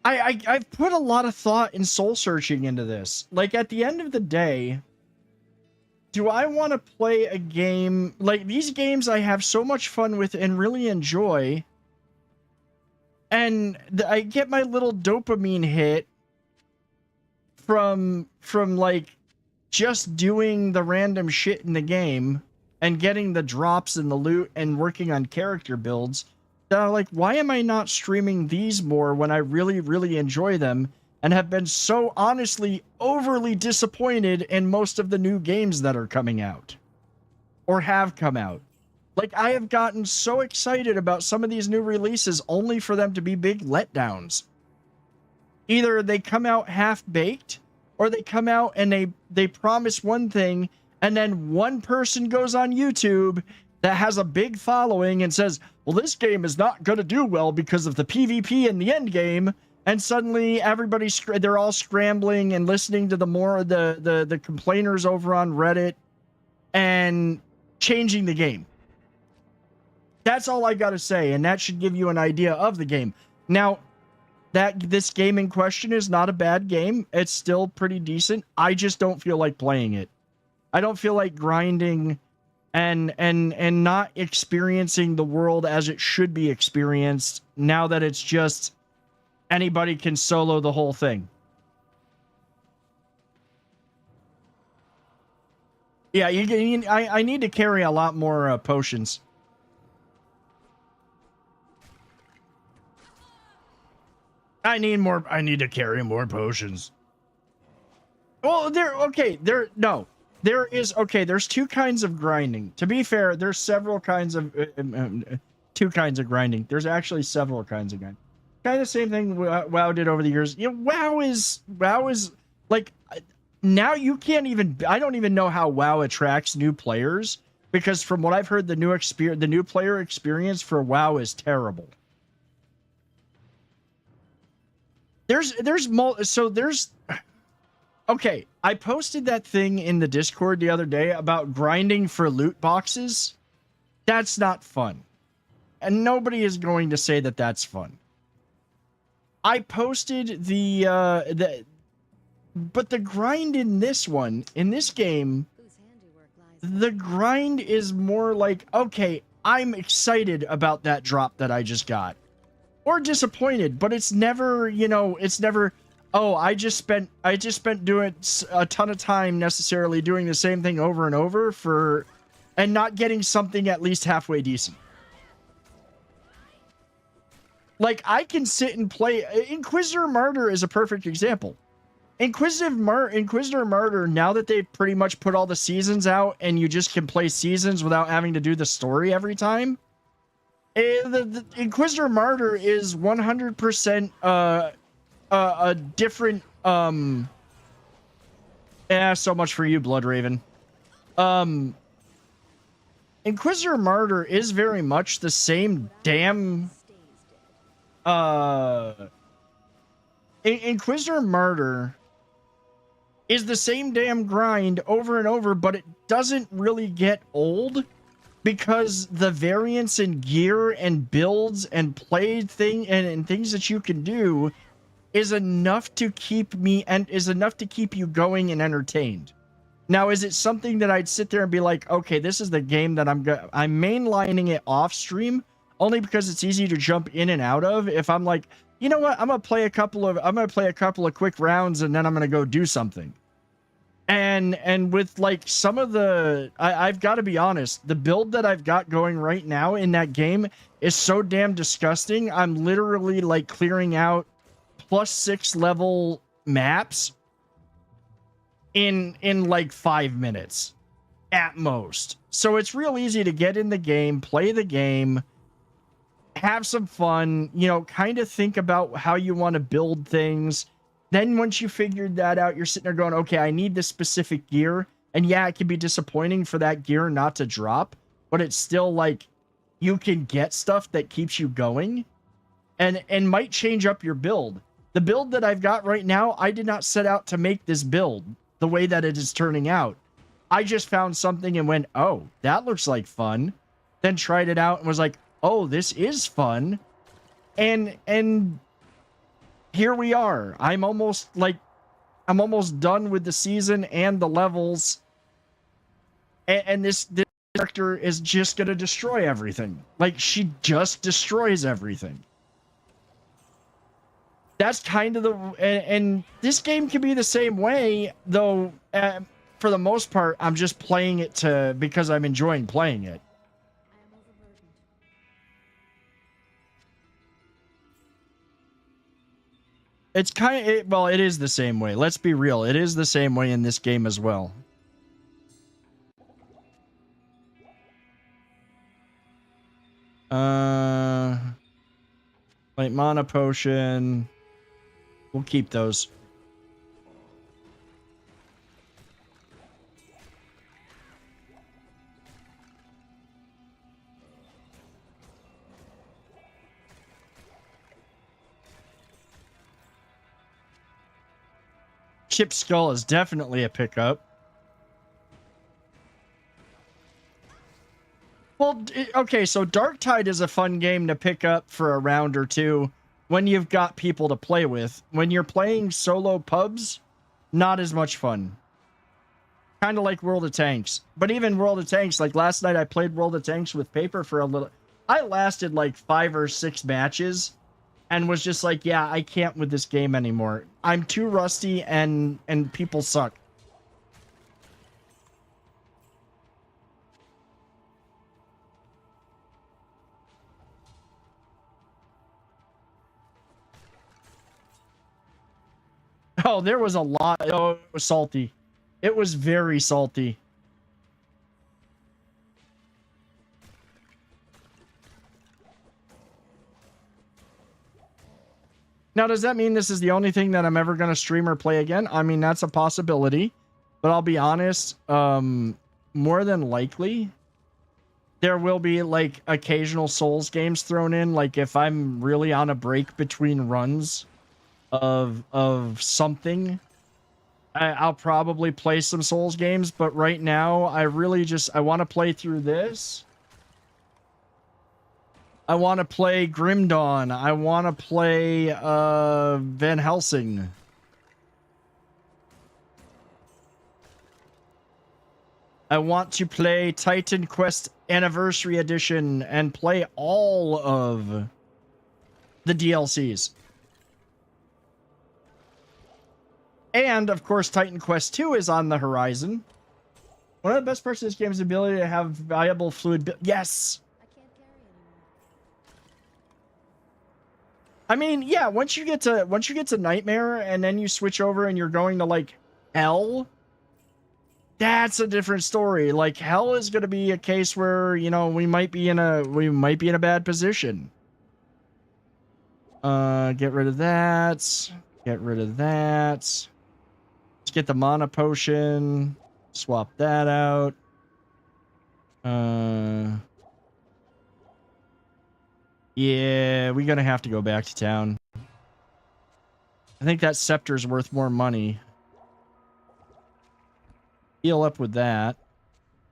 I've put a lot of thought and soul searching into this. Like, at the end of the day, do I want to play a game like these games I have so much fun with and really enjoy, and I get my little dopamine hit from like just doing the random shit in the game and getting the drops and the loot and working on character builds. Like, why am I not streaming these more when I really, really enjoy them and have been so honestly overly disappointed in most of the new games that are coming out or have come out? Like, I have gotten so excited about some of these new releases only for them to be big letdowns. Either they come out half-baked, or they come out and they promise one thing, and then one person goes on YouTube that has a big following and says, well, this game is not going to do well because of the PvP in the end game, and suddenly they're all scrambling and listening to the complainers over on Reddit and changing the game. That's all I got to say, and that should give you an idea of the game. Now, this game in question is not a bad game. It's still pretty decent. I just don't feel like playing it. I don't feel like grinding and not experiencing the world as it should be experienced now that it's just anybody can solo the whole thing. Yeah, I need to carry a lot more potions. I need to carry more potions. Well, there's two kinds of grinding. To be fair, there's several kinds of two kinds of grinding. There's actually several kinds of grinding. Kind of the same thing WoW did over the years. You know, WoW is like now you can't even. I don't even know how WoW attracts new players because from what I've heard, the new player experience for WoW is terrible. Okay, I posted that thing in the Discord the other day about grinding for loot boxes. That's not fun. And nobody is going to say that that's fun. I posted but the grind in this game, the grind is more like, okay, I'm excited about that drop that I just got. Or disappointed, but it's never, oh, I just spent doing a ton of time necessarily doing the same thing over and over and not getting something at least halfway decent. Like, I can sit and play. Inquisitor Martyr is a perfect example. Inquisitor Martyr, now that they've pretty much put all the seasons out and you just can play seasons without having to do the story every time, the Inquisitor Martyr is 100% a different so much for you, Bloodraven. Inquisitor Martyr is very much the same damn Inquisitor Martyr is the same damn grind over and over, but it doesn't really get old because the variance in gear and builds and play and things that you can do is enough to keep you going and entertained. Now, is it something that I'd sit there and be like, okay, this is the game that I'm mainlining it off stream only because it's easy to jump in and out of. If I'm like, you know what, I'm gonna play a couple of quick rounds and then I'm gonna go do something. And with like some of I've got to be honest, the build that I've got going right now in that game is so damn disgusting. I'm literally like clearing out +6 level maps in like 5 minutes at most. So it's real easy to get in the game, play the game, have some fun, kind of think about how you want to build things. Then once you figured that out, you're sitting there going, okay, I need this specific gear. And yeah, it can be disappointing for that gear not to drop, but it's still like you can get stuff that keeps you going and might change up your build. The build that I've got right now, I did not set out to make this build the way that it is turning out. I just found something and went, oh, that looks like fun. Then tried it out and was like, oh, this is fun. And here we are. I'm almost done with the season and the levels. And this character is just going to destroy everything. Like, she just destroys everything. That's kind of and this game can be the same way, though. For the most part, I'm just playing it because I'm enjoying playing it. It's it is the same way. Let's be real. It is the same way in this game as well. Like mana potion. We'll keep those. Chip Skull is definitely a pickup. Well, okay, so Darktide is a fun game to pick up for a round or two when you've got people to play with. When you're playing solo pubs, not as much fun. Kind of like World of Tanks. But even World of Tanks, like last night I played World of Tanks with Paper for a little... I lasted like 5 or 6 matches and was just like, yeah, I can't with this game anymore. I'm too rusty and people suck. Oh, there was a lot. Oh, it was salty. It was very salty. Now, does that mean this is the only thing that I'm ever going to stream or play again? I mean, that's a possibility. But I'll be honest, more than likely, there will be, like, occasional Souls games thrown in. Like, if I'm really on a break between runs of something, I'll probably play some Souls games. But right now, I want to play through this. I want to play Grim Dawn. I want to play Van Helsing. I want to play Titan Quest Anniversary Edition and play all of the DLCs. And, of course, Titan Quest 2 is on the horizon. One of the best parts of this game is the ability to have valuable fluid... Yes! I mean, yeah, once you get to Nightmare and then you switch over and you're going to, like, Hell, that's a different story. Like, Hell is going to be a case where, you know, we might be in a bad position. Get rid of that. Get rid of that. Let's get the mana potion. Swap that out. Yeah, we're gonna have to go back to town. I think that scepter's worth more money. Heal up with that.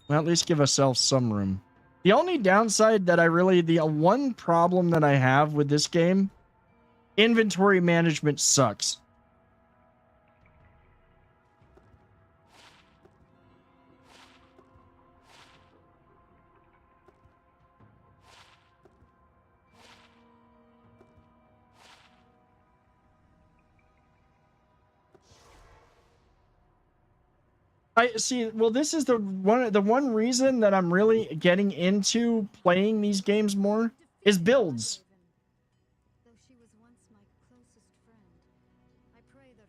Well, at least give ourselves some room. The only downside that the one problem that I have with this game, inventory management sucks. I see. Well, this is the one reason that I'm really getting into playing these games more is builds.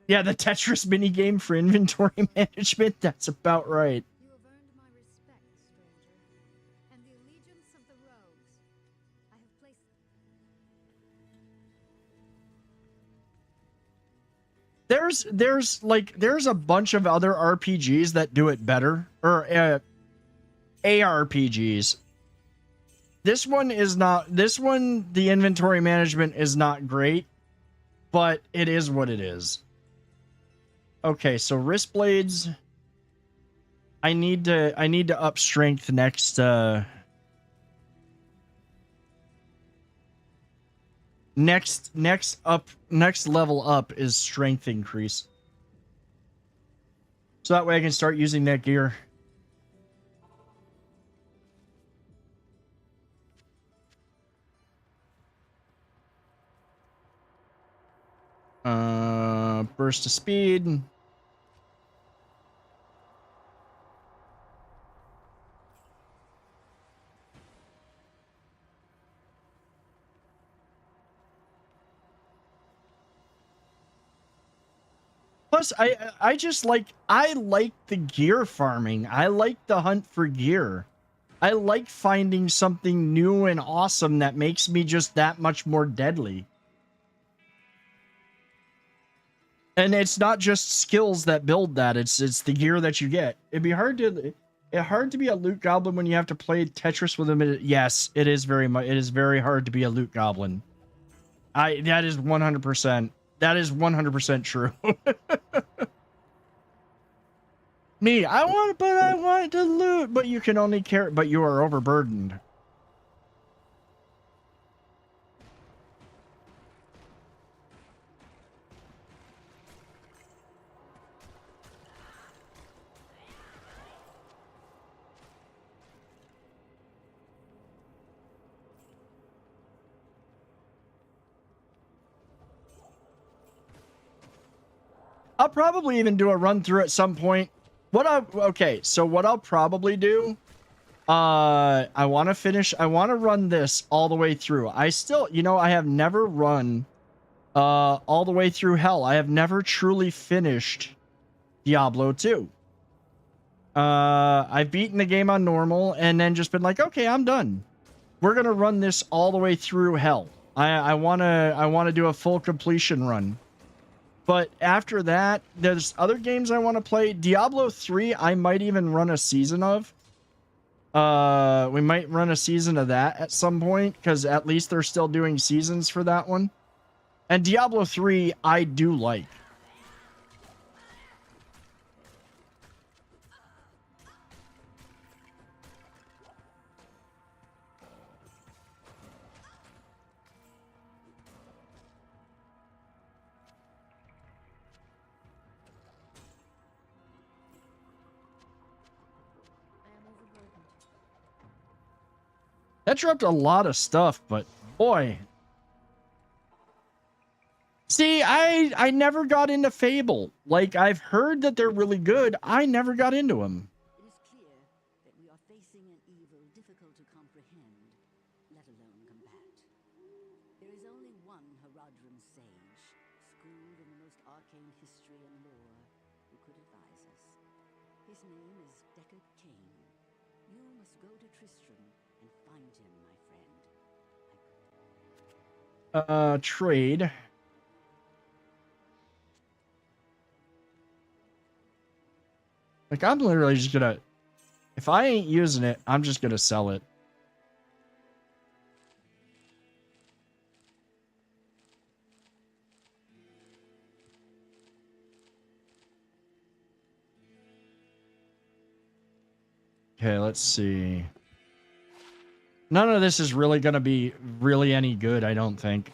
Yeah, the Tetris minigame for inventory management. That's about right. You have earned my respect, stranger, and the allegiance of the rogues. I have placed... There's a bunch of other RPGs that do it better, or ARPGs. This one, the inventory management is not great, but it is what it is. Okay, so wrist blades. I need to up strength next next level up is strength increase. So that way I can start using that gear. Burst of speed. Plus, I like the gear farming. I like the hunt for gear. I like finding something new and awesome that makes me just that much more deadly. And it's not just skills that build that. It's the gear that you get. It'd be hard to be a loot goblin when you have to play Tetris with a... Yes, it is very hard to be a loot goblin. That is 100%. That is 100% true. Me, I want to loot, but you can only carry, but you are overburdened. I'll probably even do a run through at some point. So what I'll probably do, I want to run this all the way through. I still, I have never run all the way through hell. I have never truly finished Diablo 2. I've beaten the game on normal and then just been like, okay, I'm done. We're gonna run this all the way through hell. I wanna do a full completion run. But after that, there's other games I want to play. Diablo 3, I might even run a season of. We might run a season of that at some point, because at least they're still doing seasons for that one. And Diablo 3, I do like. That dropped a lot of stuff, but boy. See, I never got into Fable. Like, I've heard that they're really good. I never got into them. It is clear that we are facing an evil difficult to comprehend, let alone combat. There is only one Haradrim sage, schooled in the most arcane history and lore, who could advise us. His name is Deckard Cain. You must go to Tristram and find him, my friend. Trade. Like, I'm literally just gonna... If I ain't using it, I'm just gonna sell it. Okay, let's see. None of this is really gonna be really any good, I don't think.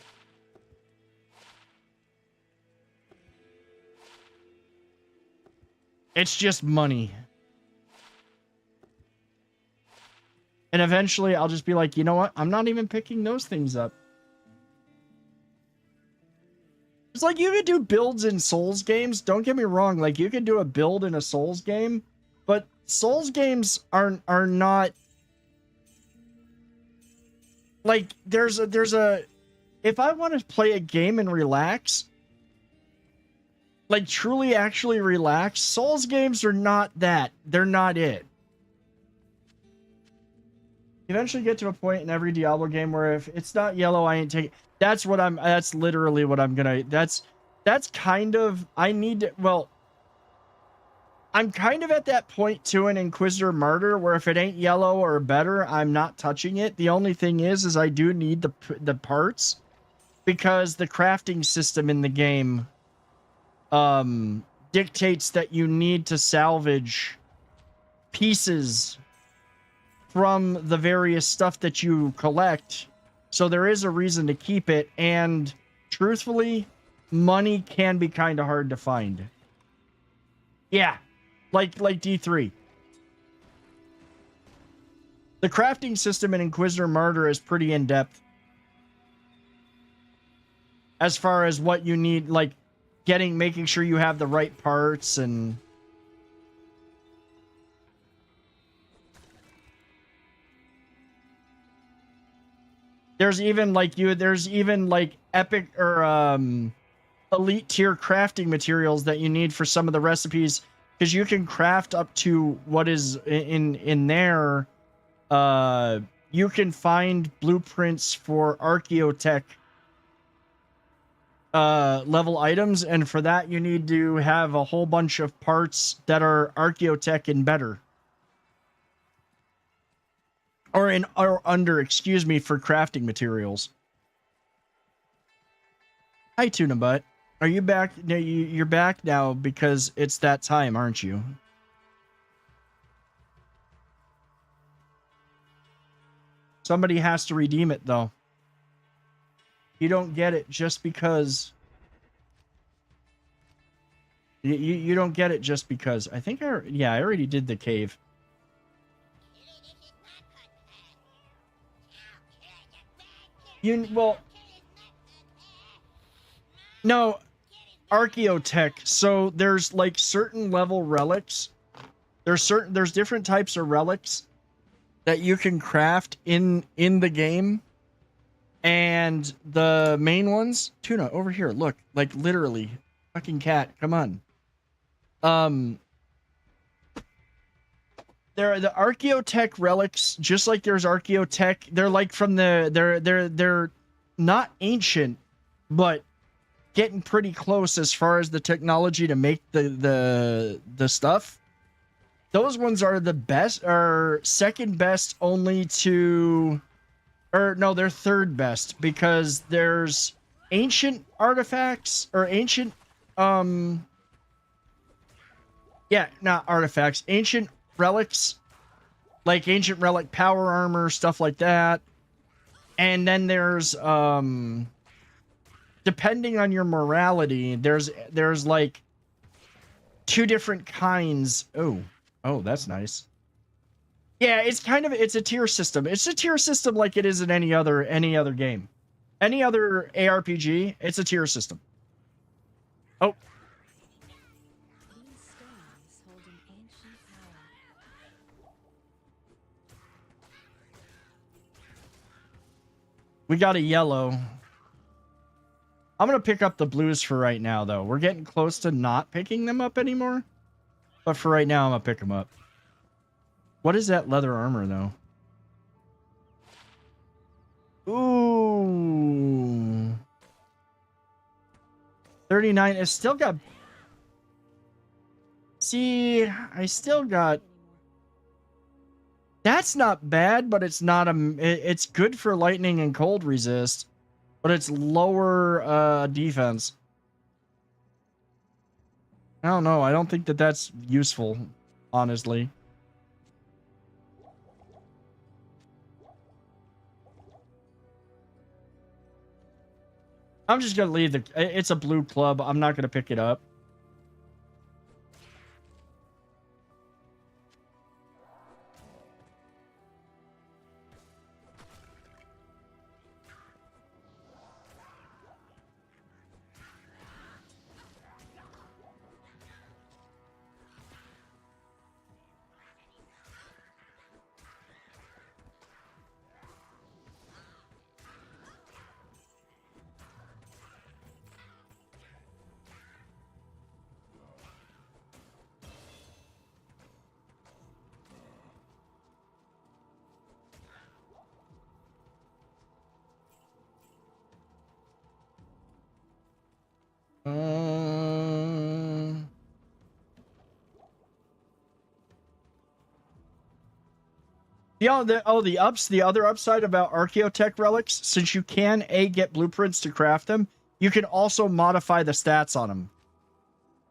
It's just money. And eventually I'll just be like, you know what? I'm not even picking those things up. It's like you could do builds in Souls games. Don't get me wrong. Like, you could do a build in a Souls game, but Souls games are not like there's a if I want to play a game and relax, like truly actually relax, Souls games are not that. They're not it. You eventually get to a point in every Diablo game where if it's not yellow, I ain't taking. That's literally what I'm gonna. That's kind of. I need to. Well, I'm kind of at that point too in Inquisitor Martyr where if it ain't yellow or better, I'm not touching it. The only thing is I do need the parts because the crafting system in the game dictates that you need to salvage pieces from the various stuff that you collect. So there is a reason to keep it, and truthfully, money can be kind of hard to find. Yeah, like D3. The crafting system in Inquisitor Martyr is pretty in-depth. As far as what you need, like making sure you have the right parts and there's even like epic or elite tier crafting materials that you need for some of the recipes, because you can craft up to what is in there. You can find blueprints for archaeotech level items, and for that you need to have a whole bunch of parts that are archaeotech and better. Or under, excuse me, for crafting materials. Hi, Tuna Butt. Are you back? No, you're back now because it's that time, aren't you? Somebody has to redeem it, though. You don't get it just because... You don't get it just because... I think I already did the cave. Well... No, archaeotech. So there's like certain level relics. There's different types of relics that you can craft in the game. And the main ones, Tuna, over here, look, like literally, fucking cat, come on. There are the Archaeotech relics, just like there's Archaeotech. They're like from they're not ancient, but getting pretty close as far as the technology to make the stuff. Those ones are the best, are second best only to, or no, they're third best because there's ancient artifacts or ancient, yeah, not artifacts, ancient relics, like ancient relic power armor, stuff like that. And then there's, depending on your morality, there's like two different kinds. Oh, that's nice. Yeah, it's a tier system. It's a tier system like it is in any other game. Any other ARPG, it's a tier system. Oh. These stones hold an ancient power. We got a yellow. I'm going to pick up the blues for right now, though. We're getting close to not picking them up anymore. But for right now, I'm going to pick them up. What is that leather armor, though? Ooh. 39. It's still got... See, I still got... That's not bad, but it's not a... It's good for lightning and cold resist, but it's lower defense. I don't know. I don't think that that's useful, honestly. I'm just going to leave the... It's a blue club. I'm not going to pick it up. The other upside about Archaeotech relics, since you can get blueprints to craft them, you can also modify the stats on them.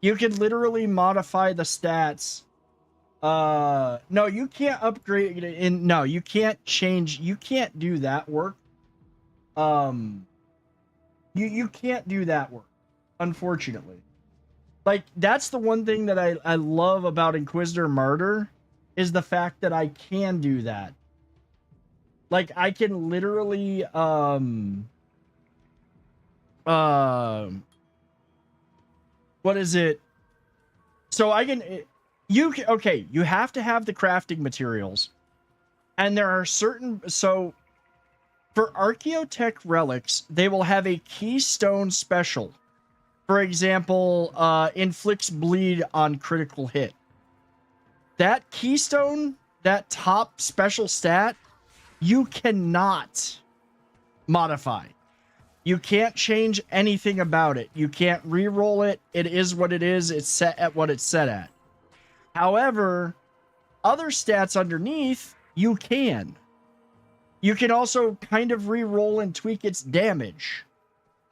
You can literally modify the stats. No, you can't upgrade in. No, you can't change. You can't do that work. You can't do that work, unfortunately. Like, that's the one thing that I love about Inquisitor Martyr, is the fact that I can do that. Like, I can literally, what is it? So I can, okay, you have to have the crafting materials. And there are certain, so for Archaeotech relics, they will have a keystone special. For example, inflicts bleed on critical hit. That keystone, that top special stat, you cannot modify. You can't change anything about it. You can't re-roll it. It is what it is. It's set at what it's set at. However, other stats underneath, you can. You can also kind of re-roll and tweak its damage.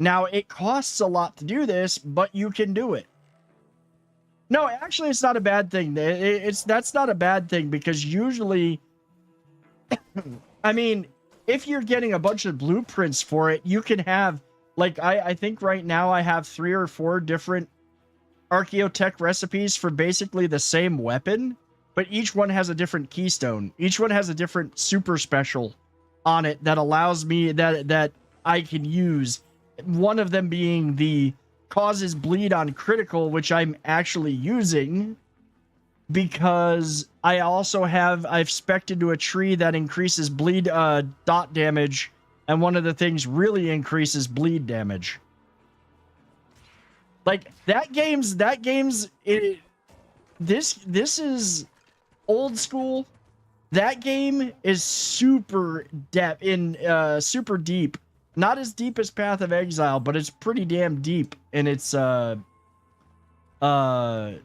Now, it costs a lot to do this, but you can do it. No, actually, it's not a bad thing. That's not a bad thing, because usually, I mean, if you're getting a bunch of blueprints for it, you can have, like, I think right now I have 3 or 4 different Archaeotech recipes for basically the same weapon, but each one has a different keystone. Each one has a different super special on it that allows me, that I can use. One of them being the causes bleed on critical, which I'm actually using because I also have, I've spec'd into a tree that increases bleed dot damage And one of the things really increases bleed damage. Like this is old school. That game is super super deep. Not as deep as Path of Exile, but it's pretty damn deep in its whatchamacallit. And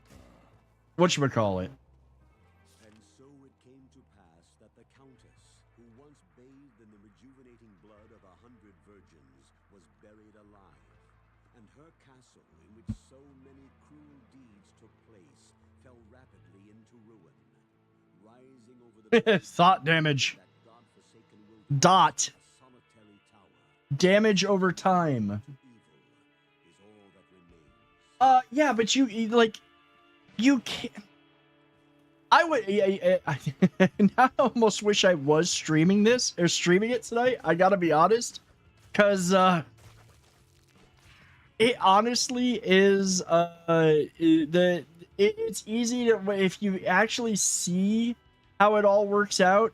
so it came to pass that the Countess, who once bathed in the rejuvenating blood of 100 virgins, was buried alive, and her castle, in which so many cruel deeds took place, fell rapidly into ruin, rising over the Thought damage. that godforsaken wilderness, Dot. a solitary tower. Damage over time. Evil is all that remains. Yeah, but you can't. I would. Now I almost wish I was streaming this or streaming it tonight. I gotta be honest, because it honestly is. It's easy to, if you actually see how it all works out,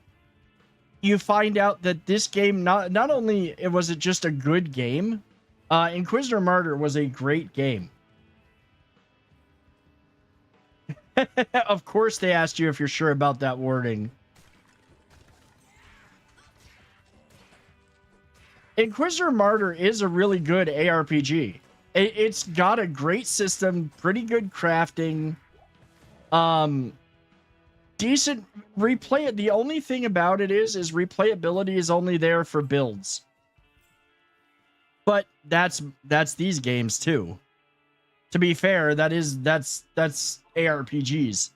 you find out that this game not only was it just a good game, Inquisitor Martyr was a great game. Of course they asked you if you're sure about that wording. Inquisitor Martyr is a really good ARPG. It's got a great system, pretty good crafting, decent replay. The only thing about it is replayability is only there for builds. But that's these games too. To be fair, that's ARPGs.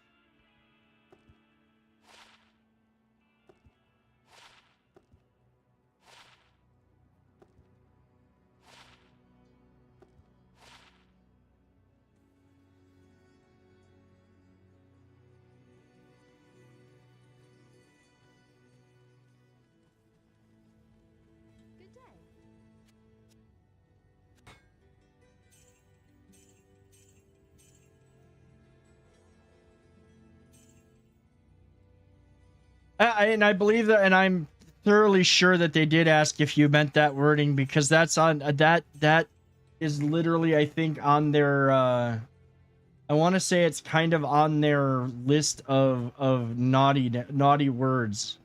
Good day. And I believe that, and I'm thoroughly sure that they did ask if you meant that wording, because that's on that is literally, I think, on their I want to say it's kind of on their list of naughty words.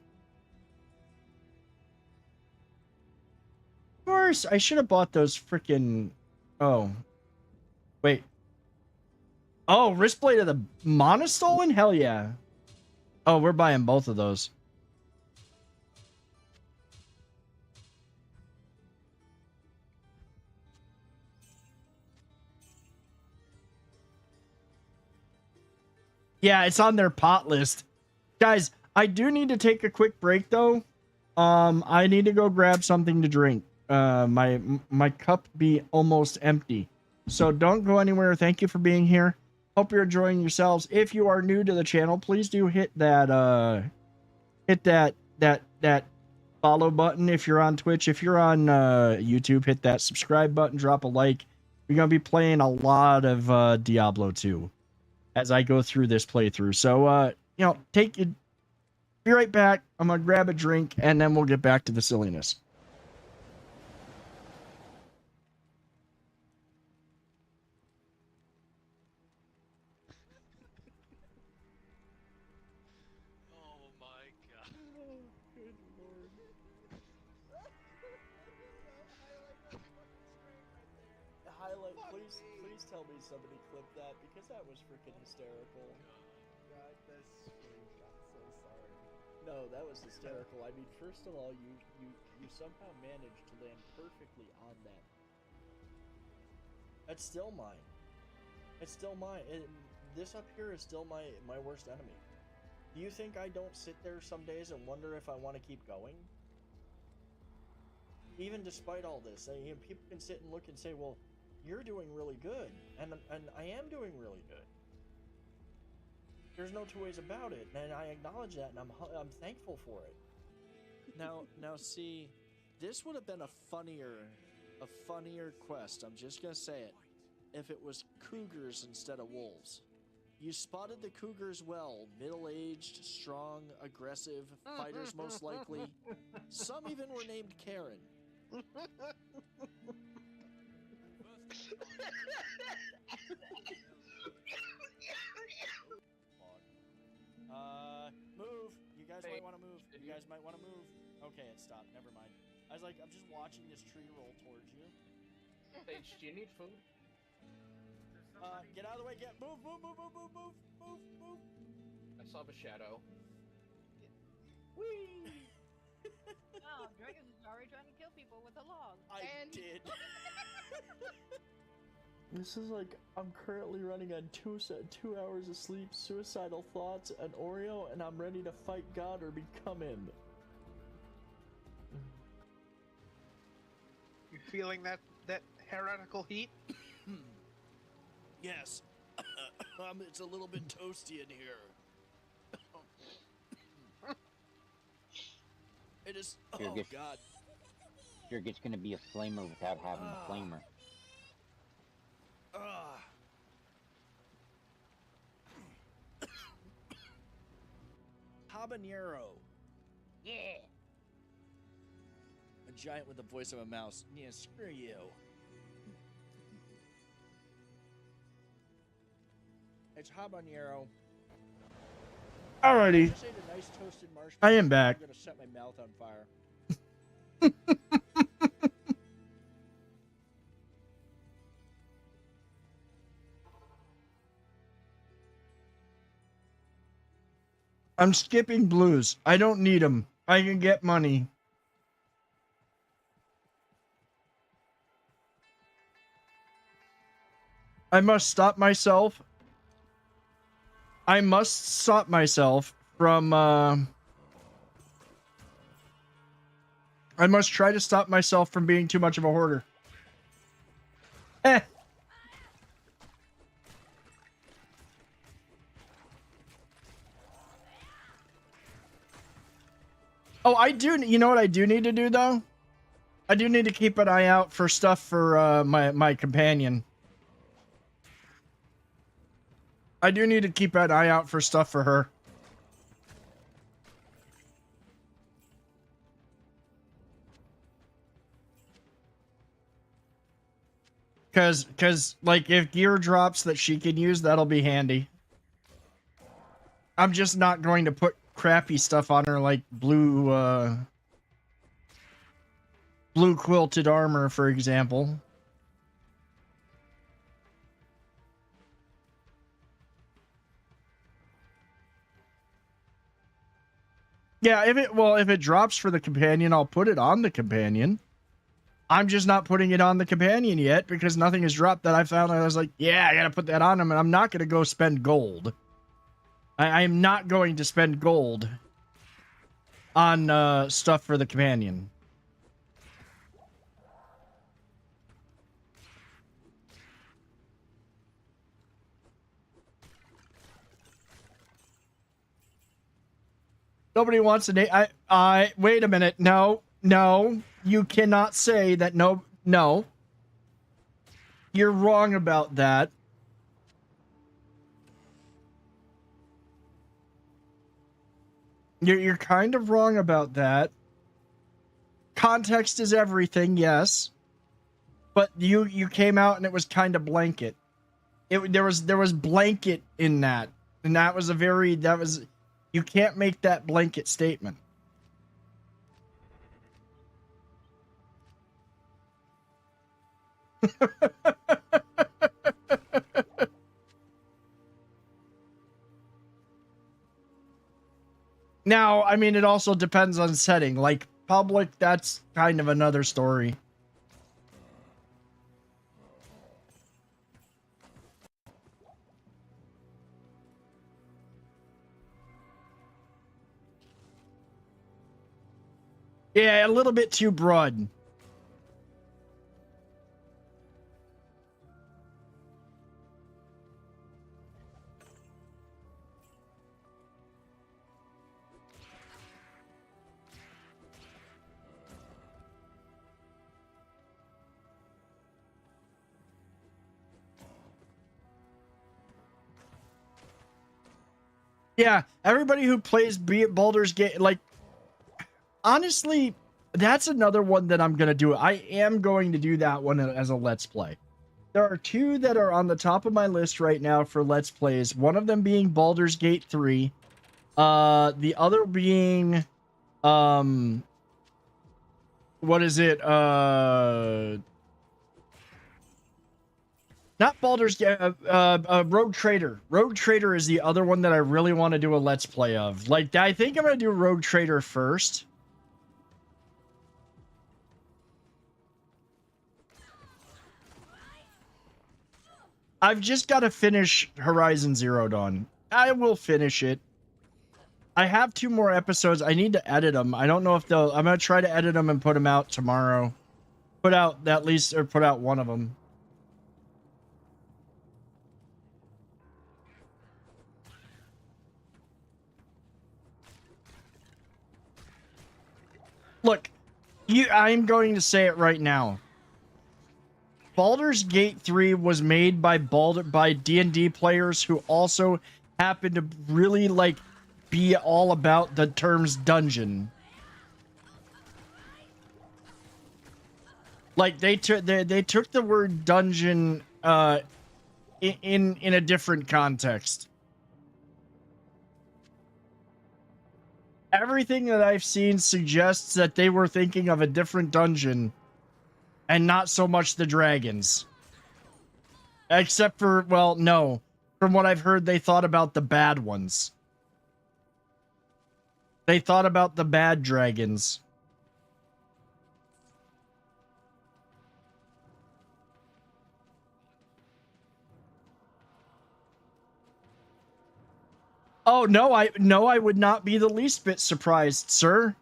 Of course, I should have bought those freaking. Oh, wait. Oh, Wristblade of the Monostolen? Hell yeah. Oh, we're buying both of those. Yeah, it's on their pot list. Guys, I do need to take a quick break though. I need to go grab something to drink. My cup be almost empty. So don't go anywhere. Thank you for being here. Hope you're enjoying yourselves. If you are new to the channel, please do hit that follow button if you're on Twitch. If you're on YouTube, hit that subscribe button, drop a like. We're gonna be playing a lot of Diablo 2 as I go through this playthrough. So you know, be right back. I'm gonna grab a drink and then we'll get back to the silliness. Oh my god. Oh, good lord. Highlight, please tell me somebody clipped that, because that was freaking hysterical. God, this screen. I'm so sorry. No, that was hysterical. I mean, first of all, you somehow managed to land perfectly on that. That's still mine. It's still mine. This up here is still my worst enemy. Do you think I don't sit there some days and wonder if I want to keep going? Even despite all this, you know, people can sit and look and say, "Well, you're doing really good," and I am doing really good. There's no two ways about it, and I acknowledge that, and I'm thankful for it. Now, see, this would have been a funnier quest. I'm just gonna say it, if it was cougars instead of wolves. You spotted the cougars well. Middle-aged, strong, aggressive, fighters most likely. Some even were named Karen. Move. You guys might want to move. You guys might want to move. Okay, it stopped. Never mind. I was like, I'm just watching this tree roll towards you. Sage, do you need food? Get out of the way. Move. I saw the shadow. Whee! Oh, Dragons is already trying to kill people with a log. I did. This is like, I'm currently running on 2 hours of sleep, suicidal thoughts, and Oreo, and I'm ready to fight God or become him. You feeling that heretical heat? Yes. It's a little bit toasty in here. It is. Oh God. You're just gonna be a flamer without having a flamer. Habanero. Yeah. A giant with the voice of a mouse. Yeah, screw you. It's habanero. Alrighty. Just ate a nice toasted marshmallow. I am back. I'm gonna set my mouth on fire. I'm skipping blues. I don't need them. I can get money. I must stop myself. I must stop myself from, I must try to stop myself from being too much of a hoarder. Eh. Oh, I do. You know what I do need to do, though? I do need to keep an eye out for stuff for my companion. I do need to keep an eye out for stuff for her. Cause like if gear drops that she can use, that'll be handy. I'm just not going to put crappy stuff on her like blue quilted armor, for example. Yeah, if it drops for the companion, I'll put it on the companion. I'm just not putting it on the companion yet because nothing has dropped that I found. I was like, yeah, I gotta put that on him, and I'm not gonna go spend gold. I am not going to spend gold on stuff for the companion. Nobody wants to name. I wait a minute. No, you cannot say that. No. You're wrong about that. You're kind of wrong about that. Context is everything, yes. But you came out and it was kind of blanket. There was blanket in that. And that was you can't make that blanket statement. Now, I mean, it also depends on setting. Like, public, that's kind of another story. Yeah, a little bit too broad. Yeah, everybody who plays Baldur's Gate, like, honestly, that's another one that I'm gonna do. I am going to do that one as a Let's Play. There are two that are on the top of my list right now for Let's Plays. One of them being Baldur's Gate 3. The other being, what is it? Not Baldur's Gate, Rogue Trader. Rogue Trader is the other one that I really want to do a Let's Play of. Like, I think I'm going to do Rogue Trader first. I've just got to finish Horizon Zero Dawn. I will finish it. I have 2 more episodes. I need to edit them. I don't know if they'll... I'm going to try to edit them and put them out tomorrow. Put out at least, or put out one of them. Look, I'm going to say it right now. Baldur's Gate 3 was made by D&D players who also happen to really like be all about the terms dungeon. Like they took the word dungeon in a different context. Everything that I've seen suggests that they were thinking of a different dungeon and not so much the dragons. Except for, well, no. From what I've heard, they thought about the bad ones. They thought about the bad dragons. Oh, no, I would not be the least bit surprised, sir.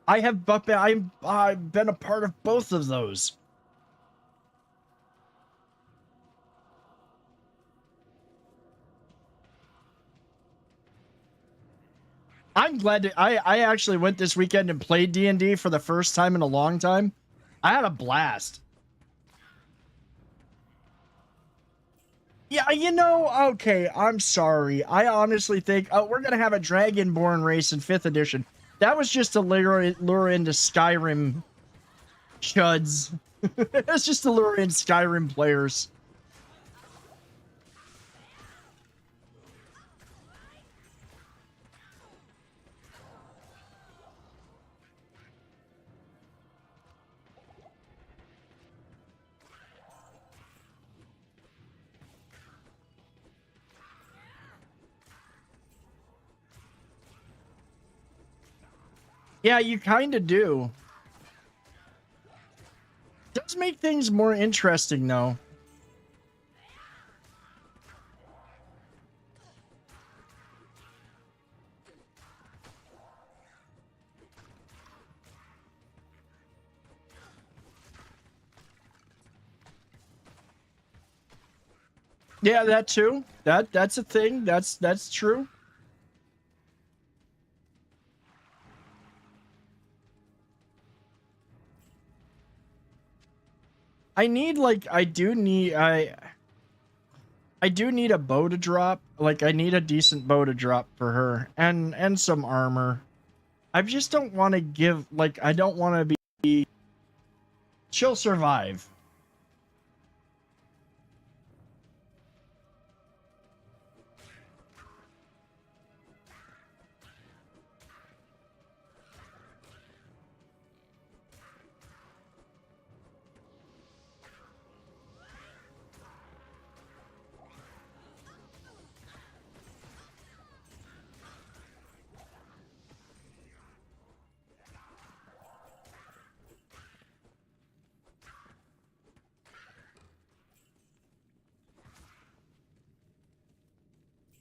I've been a part of both of those. I'm glad to, I actually went this weekend and played D&D for the first time in a long time. I had a blast. Yeah, you know, okay, I'm sorry. I honestly think, we're going to have a Dragonborn race in 5th edition. That was just to lure into Skyrim chuds. It's just to lure in Skyrim players. Yeah, you kind of do. Does make things more interesting, though. Yeah, that too. That's a thing. That's true. I need like I do need a bow to drop. Like I need a decent bow to drop for her and some armor. I just don't want to give like I don't want to be she'll survive.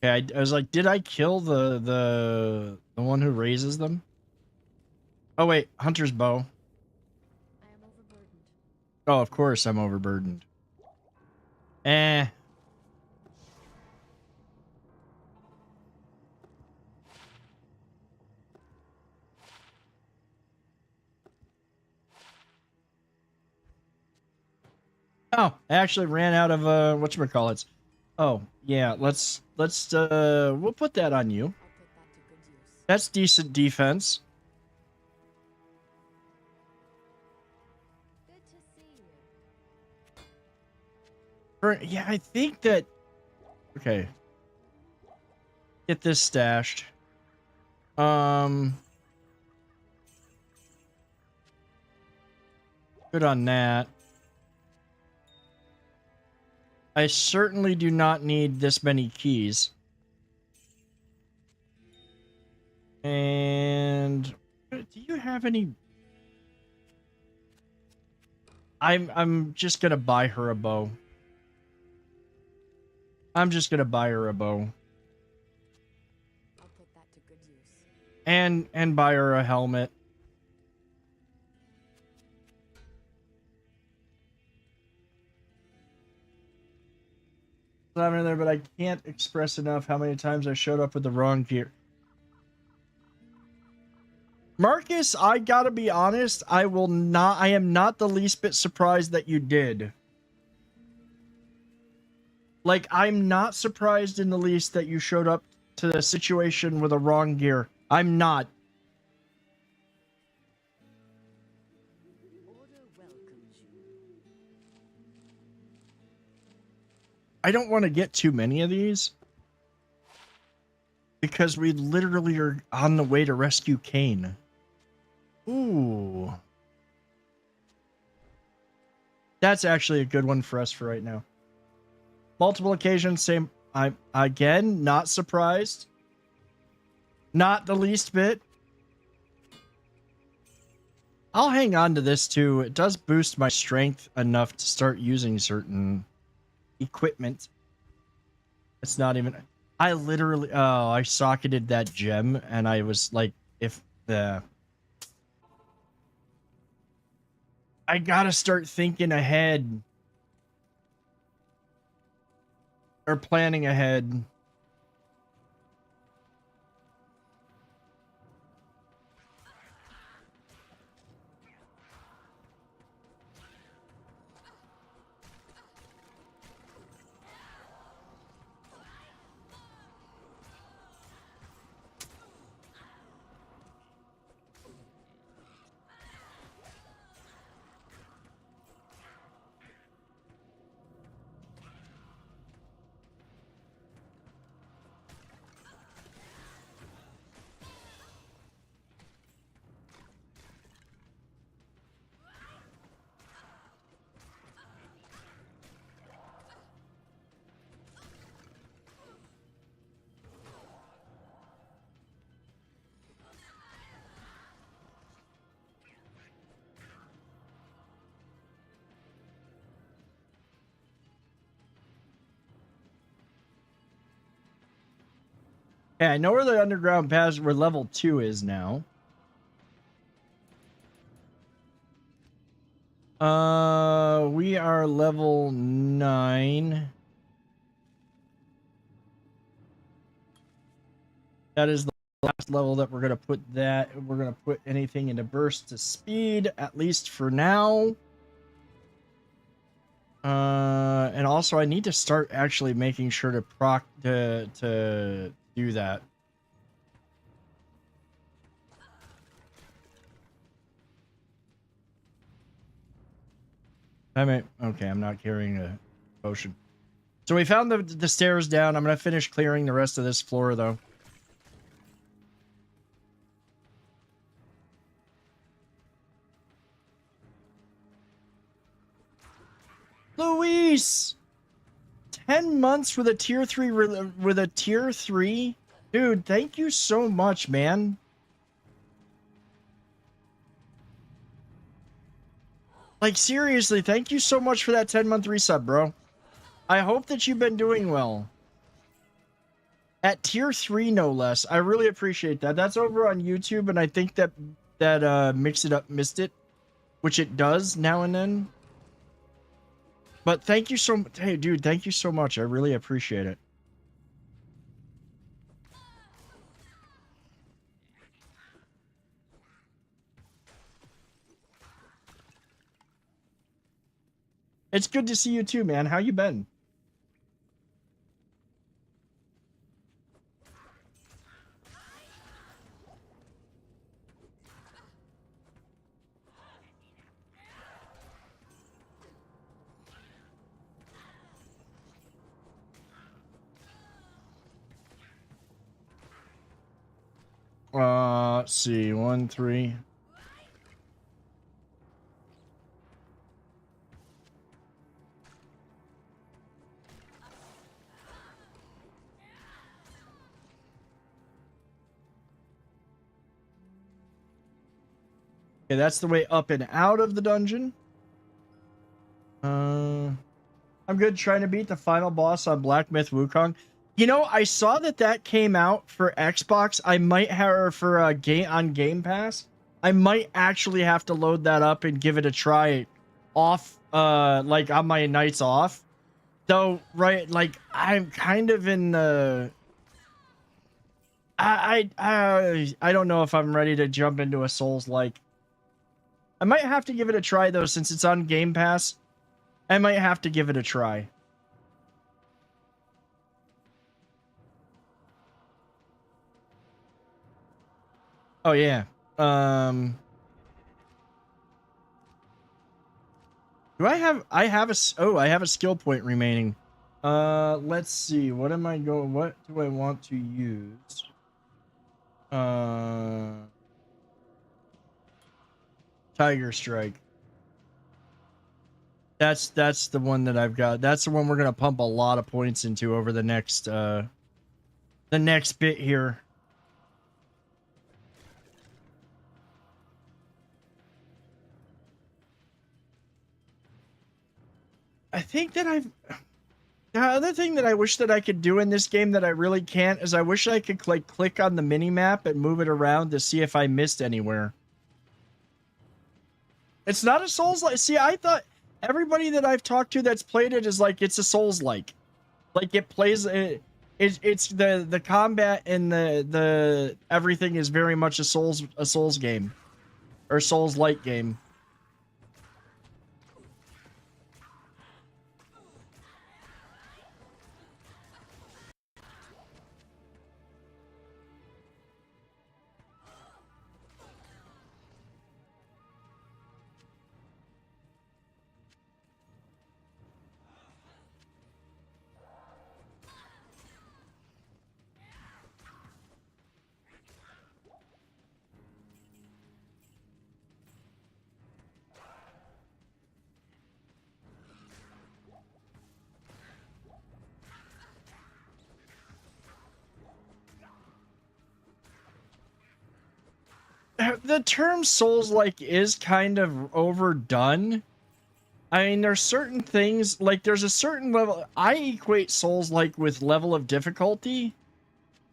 Okay, I was like, did I kill the one who raises them? Oh wait, Hunter's bow. I am overburdened. Oh, of course I'm overburdened. Eh. Oh, I actually ran out of whatchamacallits. Oh, yeah, we'll put that on you. That's decent defense. Yeah, I think that... Okay. Get this stashed. Good on that. I certainly do not need this many keys. And do you have any? I'm just gonna buy her a bow. I'm just gonna buy her a bow. I'll put that to good use. And buy her a helmet. I'm in there, but I can't express enough how many times I showed up with the wrong gear. Marcus, I gotta be honest, I am not the least bit surprised that you did. Like, I'm not surprised in the least that you showed up to the situation with the wrong gear. I'm not. I don't want to get too many of these. Because we literally are on the way to rescue Kane. Ooh. That's actually a good one for us for right now. Multiple occasions, same. I'm, again, not surprised. Not the least bit. I'll hang on to this too. It does boost my strength enough to start using certain equipment. It's not even... I literally... Oh, I socketed that gem and I was like, if the... I gotta start thinking ahead. Or planning ahead. Yeah, I know where the underground pass, where level 2 is now. We are level 9. That is the last level that we're gonna put that. We're gonna put anything into burst to speed, at least for now. And also I need to start actually making sure to to do that. Okay, I'm not carrying a potion. So we found the stairs down. I'm gonna finish clearing the rest of this floor though. Luis! 10 months with a tier 3 with a tier 3? Dude, thank you so much, man. Like, seriously, thank you so much for that 10-month resub, bro. I hope that you've been doing well. At tier 3, no less. I really appreciate that. That's over on YouTube, and I think that Mix It Up missed it, which it does now and then. But thank you so much. Hey, dude, thank you so much. I really appreciate it. It's good to see you too, man. How you been? Let's see. 1, 3. Okay, that's the way up and out of the dungeon. I'm good trying to beat the final boss on Black Myth Wukong. You know, I saw that came out for Xbox. I might have for a game on Game Pass. I might actually have to load that up and give it a try off like on my nights off. Though, right, like I'm kind of in the I don't know if I'm ready to jump into a Souls like. I might have to give it a try though, since it's on Game Pass. I might have to give it a try. Oh yeah. Do I have I have a skill point remaining. Let's see. What do I want to use? Tiger Strike. That's the one that I've got. That's the one we're gonna pump a lot of points into over the next bit here. I think that the other thing that I wish that I could do in this game that I really can't is I wish I could like click on the mini map and move it around to see if I missed anywhere. It's not a Souls-like. See, I thought everybody that I've talked to that's played it is like it's a Souls-like. Like it plays it's the combat and the everything is very much a Souls game or Souls-like game. The term Souls-like is kind of overdone. I mean, there's certain things, like there's a certain level. I equate Souls-like with level of difficulty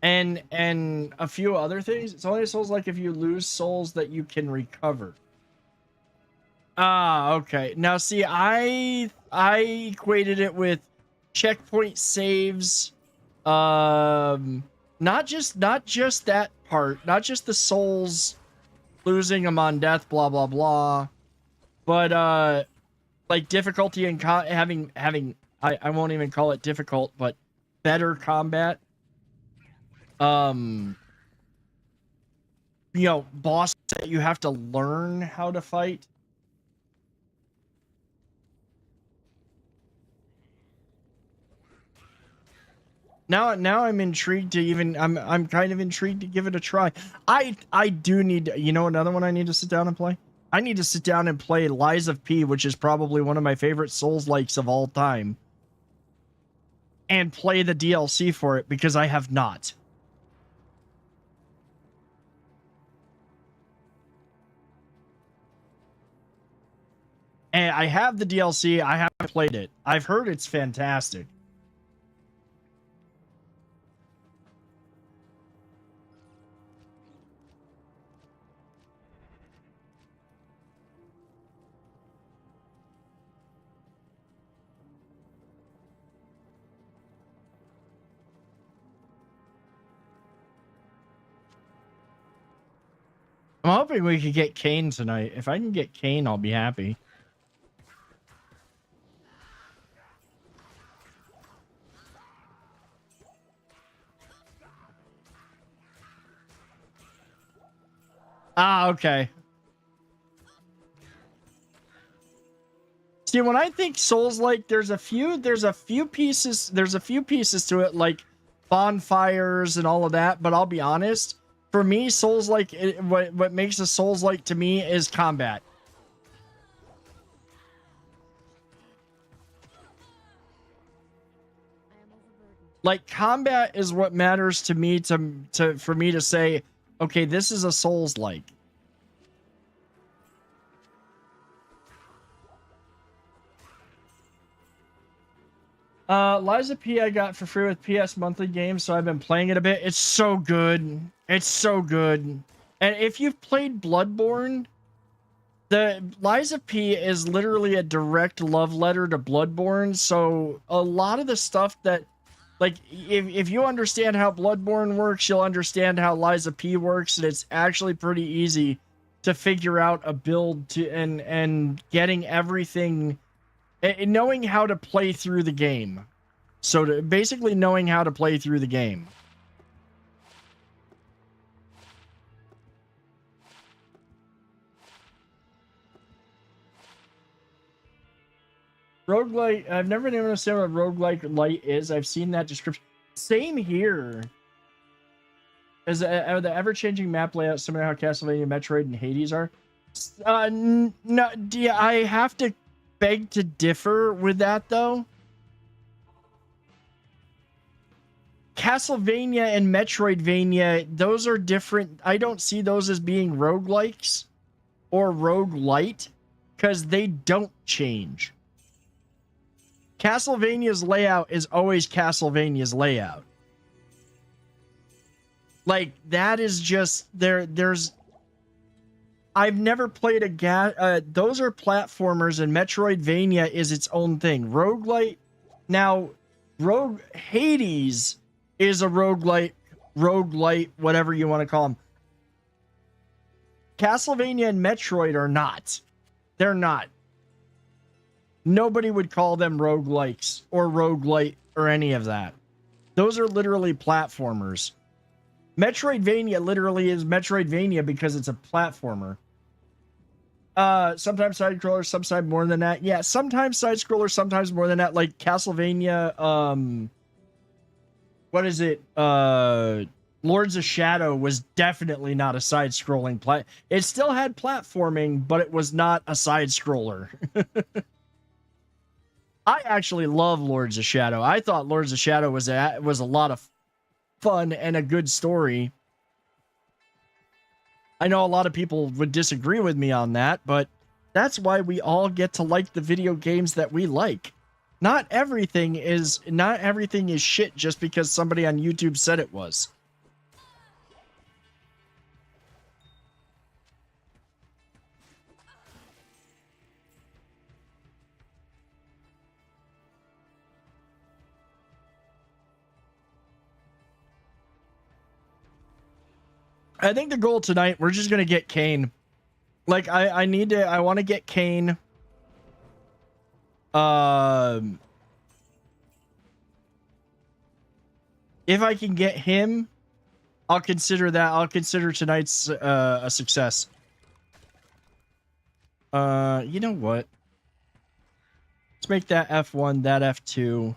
and a few other things. It's only Souls-like if you lose souls that you can recover. Ah, okay. Now see, I equated it with checkpoint saves, not just that part, not just the souls losing them on death, blah blah blah, but like difficulty and having I won't even call it difficult, but better combat. You know, boss that you have to learn how to fight. Now I'm intrigued to even I'm kind of intrigued to give it a try. I do need to, you know, another one I need to sit down and play. I need to sit down and play Lies of P, which is probably one of my favorite Souls-likes of all time, and play the DLC for it because I have not. And I have the DLC. I haven't played it. I've heard it's fantastic. I'm hoping we could get Kane tonight. If I can get Kane, I'll be happy. Ah, okay. See, when I think Souls-like, there's a few pieces to it, like bonfires and all of that, but I'll be honest, For me, Souls-like, what makes a Souls-like to me is combat. Like, combat is what matters to me for me to say, okay, this is a Souls-like. Liza P I got for free with PS monthly games, so I've been playing it a bit. It's so good. It's so good. And if you've played Bloodborne, the Liza P is literally a direct love letter to Bloodborne. So a lot of the stuff that, like, if you understand how Bloodborne works, you'll understand how Liza P works, and it's actually pretty easy to figure out a build to and getting everything, and knowing how to play through the game. So basically knowing how to play through the game. Roguelike, I've never been able to understand what roguelike light is. I've seen that description. Same here. Is the ever-changing map layout similar to how Castlevania, Metroid, and Hades are? No, I have to beg to differ with that, though. Castlevania and Metroidvania, those are different. I don't see those as being roguelikes or roguelite because they don't change. Castlevania's layout is always Castlevania's layout. Like, that is just there's I've never played those are platformers, and Metroidvania is its own thing. Roguelite, now Hades is a roguelite, whatever you want to call them. Castlevania and Metroid are not. They're not. Nobody would call them roguelikes or roguelite or any of that. Those are literally platformers. Metroidvania literally is Metroidvania because it's a platformer. Sometimes side scrollers, sometimes more than that. Yeah, sometimes side scrollers, sometimes more than that. Like Castlevania, what is it? Lords of Shadow was definitely not a side-scrolling It still had platforming, but it was not a side-scroller. I actually love Lords of Shadow. I thought Lords of Shadow was a lot of fun and a good story. I know a lot of people would disagree with me on that, but that's why we all get to like the video games that we like. Not everything is shit just because somebody on YouTube said it was. I think the goal tonight, we're just gonna get Kane. Like, I want to get Kane. If I can get him, I'll consider that. I'll consider tonight's a success. You know what? Let's make that F1, that F2.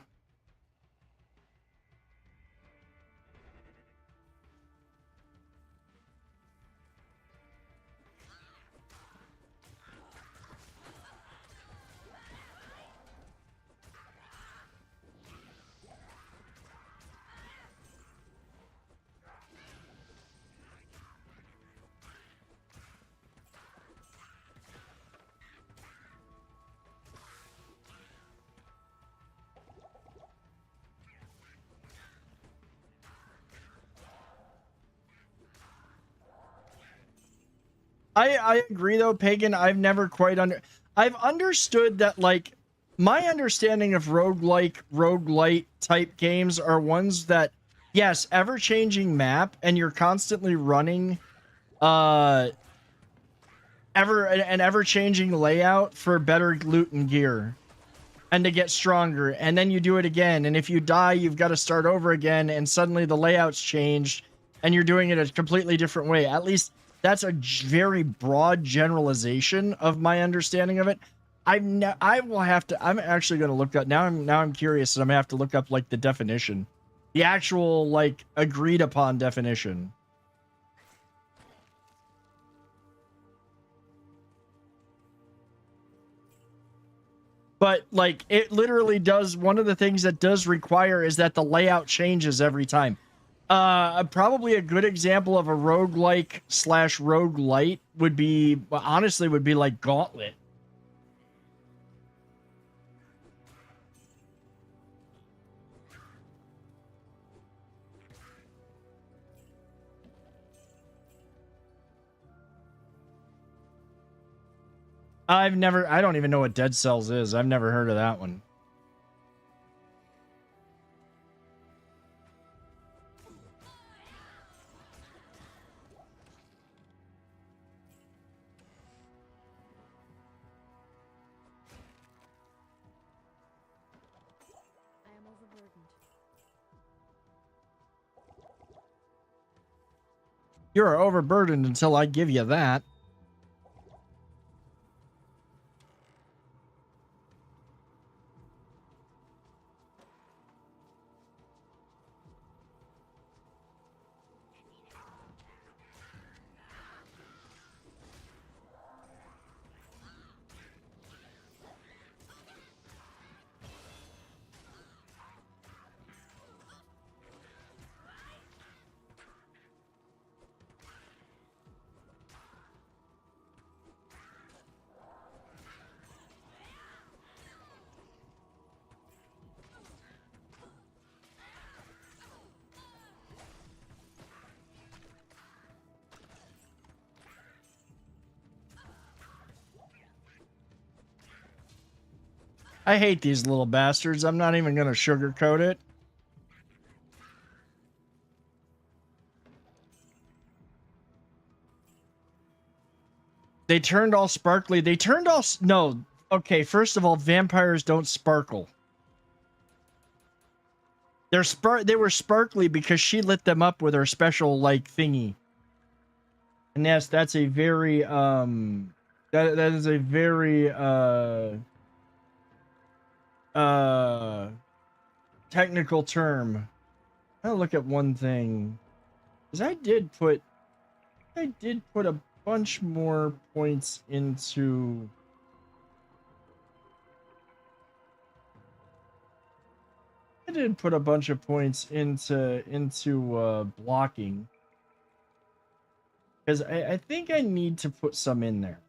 I agree though, Pagan. I've never quite I've understood that, like, my understanding of roguelite type games are ones that, yes, ever-changing map, and you're constantly running an ever-changing layout for better loot and gear. And to get stronger, and then you do it again, and if you die, you've got to start over again, and suddenly the layout's changed, and you're doing it a completely different way. At least that's a very broad generalization of my understanding of it. I will have to. I'm actually going to look up now. I'm curious, and I'm gonna have to look up, like, the definition, the actual, like, agreed upon definition. But like it literally does. One of the things that does require is that the layout changes every time. Probably a good example of a roguelike / roguelite would be, honestly, would be like Gauntlet. I don't even know what Dead Cells is. I've never heard of that one. I am overburdened. You're overburdened until I give you that. I hate these little bastards. I'm not even going to sugarcoat it. They turned all sparkly. They turned all... No. Okay, first of all, vampires don't sparkle. They were sparkly because she lit them up with her special, like, thingy. And yes, that's a very, that is a very, technical term. I'll look at one thing. Because I did put a bunch more points into... I did put a bunch of points into blocking. Because I think I need to put some in there.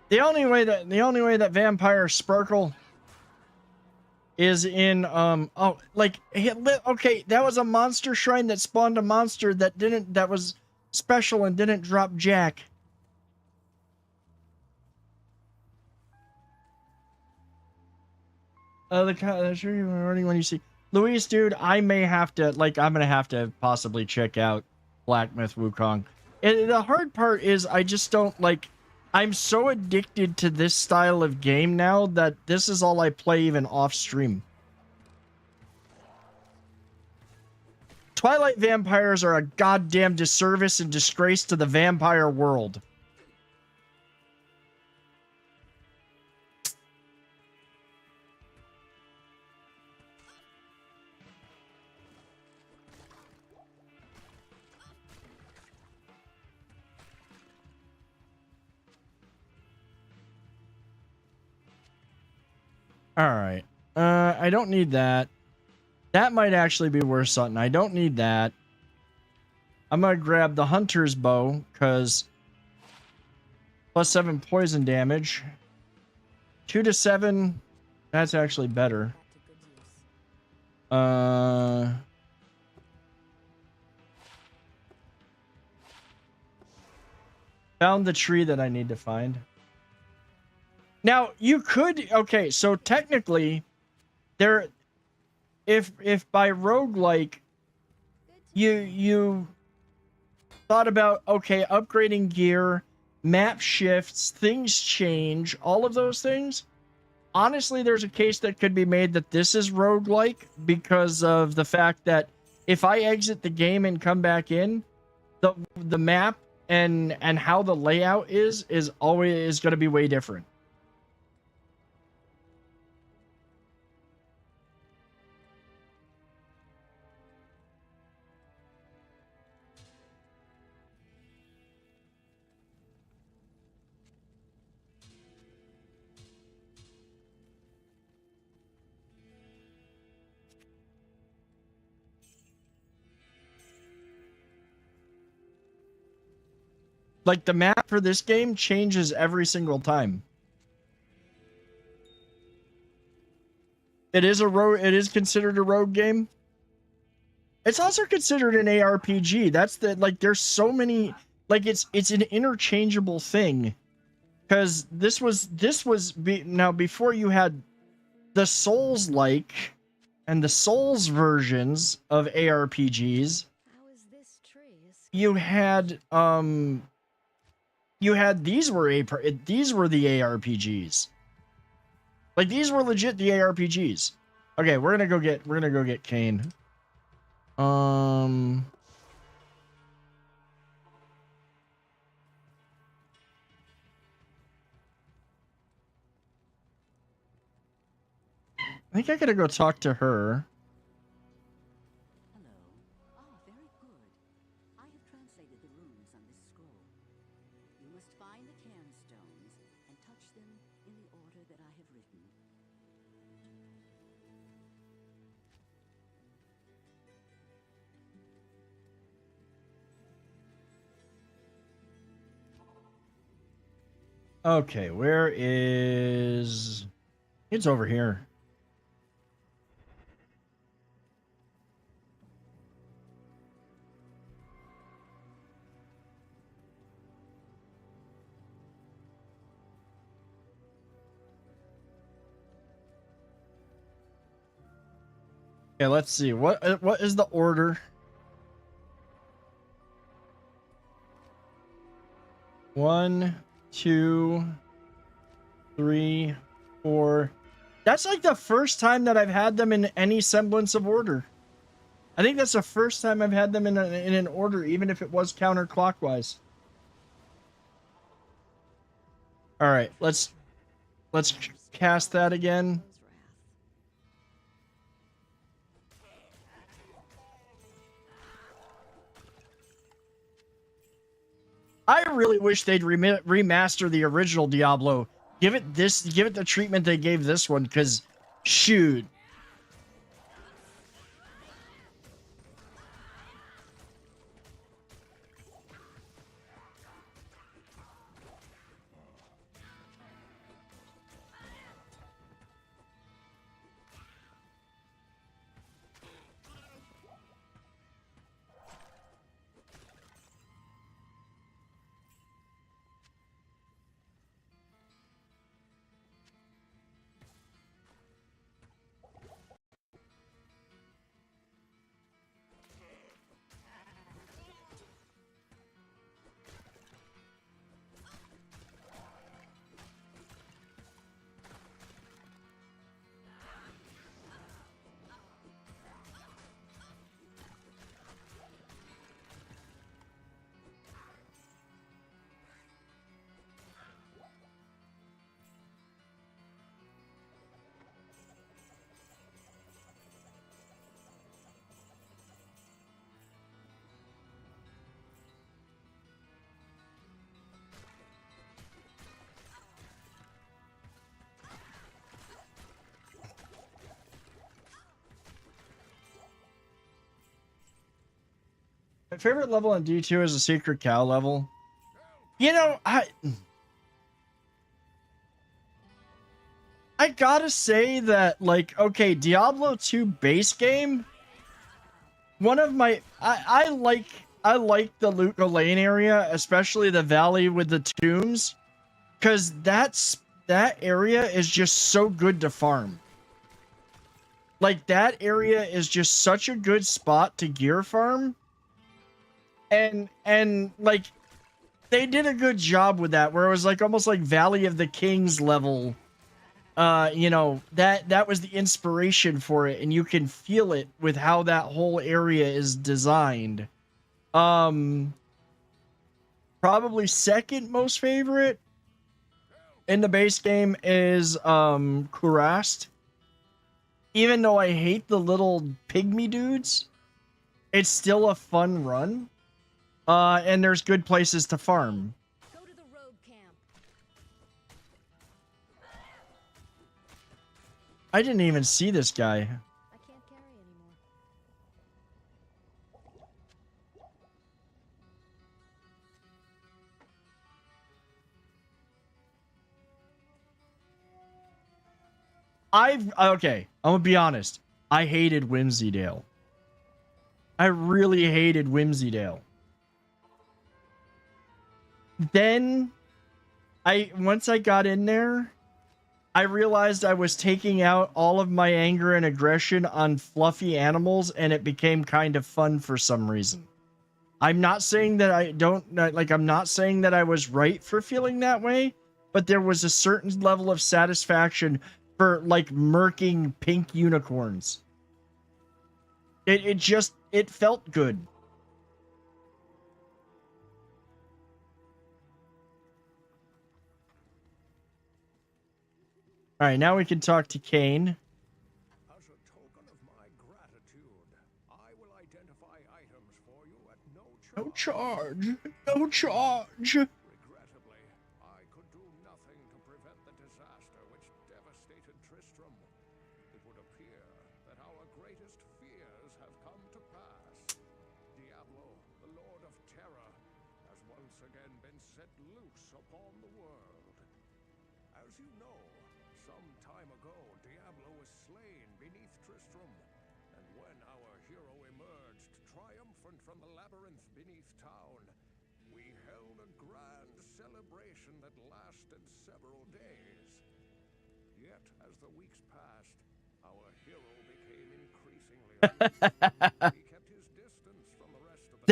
The only way that vampires sparkle is in okay, that was a monster shrine that spawned a monster that was special and didn't drop jack. Sure you are already when you see Luis, dude. I'm gonna have to possibly check out Black Myth Wukong. And the hard part is I just don't like. I'm so addicted to this style of game now that this is all I play even off stream. Twilight vampires are a goddamn disservice and disgrace to the vampire world. All right. I don't need that. That might actually be worth something. I don't need that. I'm going to grab the hunter's bow because +7 poison damage. 2 to 7. That's actually better. Found the tree that I need to find. Now, you could... Okay, so technically, if by roguelike, you thought about, okay, upgrading gear, map shifts, things change, all of those things. Honestly, there's a case that could be made that this is roguelike because of the fact that if I exit the game and come back in, the map and how the layout is always going to be way different. Like, the map for this game changes every single time. It is considered a rogue game. It's also considered an ARPG. That's there's so many, like, it's an interchangeable thing. Because now before you had the Souls-like and the Souls versions of ARPGs, you had these were the ARPGs. Like, these were legit the ARPGs. Okay, we're gonna go get Kane. I think I gotta go talk to her. Hello. Ah, very good. I have translated the runes on this scroll. You must find the cairn stones and touch them in the order that I have written. Okay, where is... It's over here. Okay, let's see. What is the order? 1, 2, 3, 4. That's like the first time that I've had them in any semblance of order. I think that's the first time I've had them in an order, even if it was counterclockwise. All right, let's cast that again. I really wish they'd remaster the original Diablo. Give it the treatment they gave this one, because shoot. My favorite level on D2 is a secret cow level. You know, I gotta say that, like, okay, Diablo 2 base game, one of my, I like the Luca Lane area, especially the valley with the tombs, because that area is just so good to farm. Like, that area is just such a good spot to gear farm. and like they did a good job with that, where it was like almost like Valley of the Kings level. You know, that was the inspiration for it, and you can feel it with how that whole area is designed. Probably second most favorite in the base game is Kurast. Even though I hate the little pygmy dudes, it's still a fun run. And there's good places to farm. Go to the rogue camp. I didn't even see this guy. I can't carry anymore. Okay, I'm gonna be honest. I hated Whimsydale. I really hated Whimsydale. Then once I got in there, I realized I was taking out all of my anger and aggression on fluffy animals, and it became kind of fun for some reason. I'm not saying that I'm not saying that I was right for feeling that way, but there was a certain level of satisfaction for like murking pink unicorns. It felt good. All right, now we can talk to Kane. As a token of my gratitude, I will identify items for you at no charge. No charge. Regrettably, I could do nothing to prevent the disaster which devastated Tristram. It would appear that our greatest fears have come to pass. Diablo, the Lord of Terror, has once again been set loose upon the world. As you know, some time ago, Diablo was slain beneath Tristram, and when our hero emerged triumphant from the labyrinth beneath town, we held a grand celebration that lasted several days. Yet, as the weeks passed, our hero became increasingly aloof. He kept his distance from the rest of the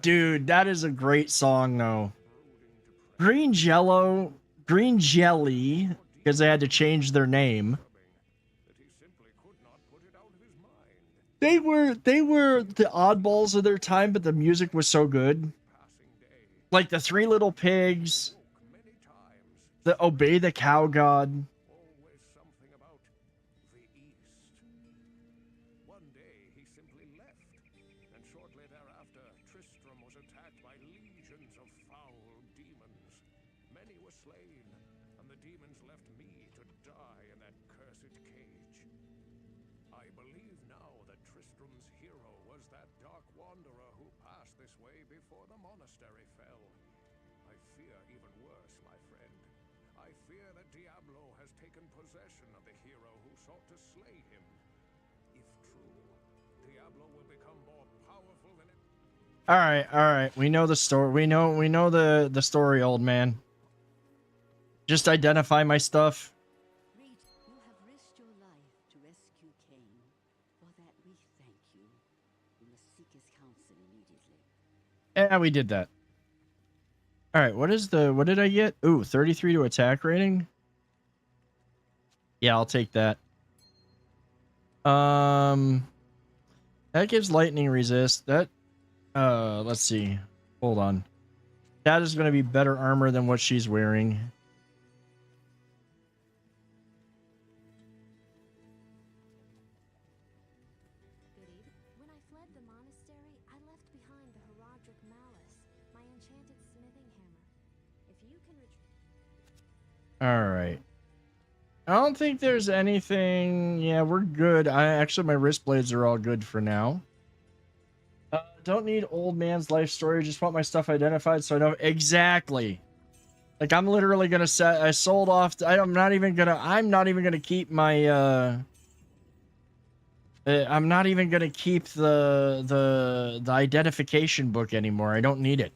Dude, that is a great song though. Green Jelly, because they had to change their name. They were the oddballs of their time, but the music was so good. Like the Three Little Pigs, the Obey the Cow God. always something about the East. One day he simply left, and shortly thereafter Tristram was attacked by legions of foul demons. Many were slain, and the demons left me to die in that cursed cage. I believe now that Tristram's hero was that dark wanderer who passed this way before the monastery fell. I fear even worse, my friend. I fear that Diablo has taken possession of the hero who sought to slay him. If true, Diablo will become more powerful than it. All right. We know the story. We know the story, old man. Just identify my stuff. Reed, you have risked your life to rescue Cain. For that we thank you. You must seek his counsel immediately. Yeah, we did that. All right, what did I get? Ooh, 33 to attack rating. Yeah, I'll take that. That gives lightning resist. That let's see. Hold on. That is going to be better armor than what she's wearing. When I fled the monastery, I left behind the Herodric Malice, my enchanted smithing hammer. If you can All right. I don't think there's anything. Yeah, we're good. Actually, my wrist blades are all good for now. Don't need old man's life story. Just want my stuff identified so I know exactly. Like I'm literally gonna set. I sold off. I'm not even gonna keep my. I'm not even gonna keep the identification book anymore. I don't need it.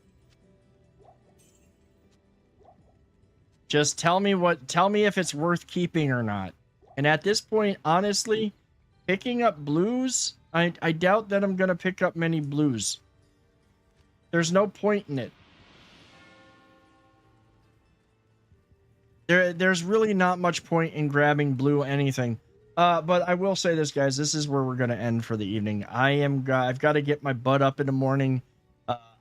Just tell me if it's worth keeping or not. And at this point, honestly, picking up blues, I doubt that I'm gonna pick up many blues. There's no point in it. There's really not much point in grabbing blue anything. But I will say this, guys. This is where we're going to end for the evening. I've got to get my butt up in the morning.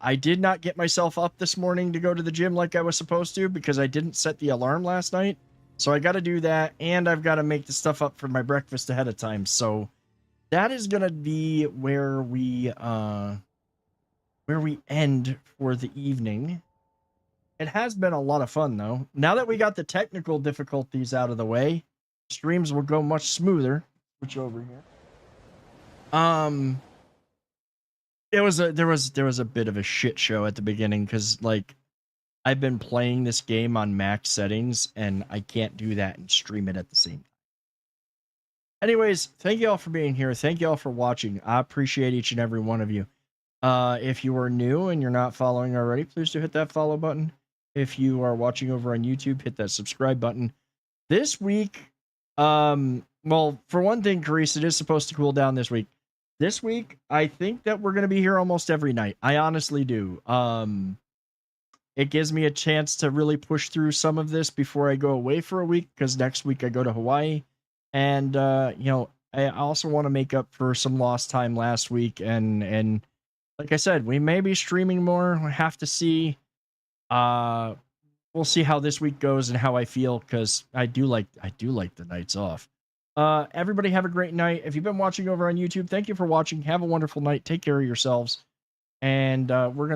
I did not get myself up this morning to go to the gym like I was supposed to because I didn't set the alarm last night. So I got to do that, and I've got to make the stuff up for my breakfast ahead of time. So that is going to be where we end for the evening. It has been a lot of fun, though. Now that we got the technical difficulties out of the way, streams will go much smoother. Switch over here. There was a bit of a shit show at the beginning because like I've been playing this game on max settings and I can't do that and stream it at the same time. Anyways, thank you all for being here. Thank you all for watching. I appreciate each and every one of you. If you are new and you're not following already, please do hit that follow button. If you are watching over on YouTube, hit that subscribe button. This week, well, for one thing, Carice, it is supposed to cool down this week. This week, I think that we're going to be here almost every night. I honestly do. It gives me a chance to really push through some of this before I go away for a week, because next week I go to Hawaii. And, you know, I also want to make up for some lost time last week. And like I said, we may be streaming more. We have to see. We'll see how this week goes and how I feel, because I do like the nights off. Everybody have a great night. If you've been watching over on YouTube, thank you for watching. Have a wonderful night. Take care of yourselves. And we're gonna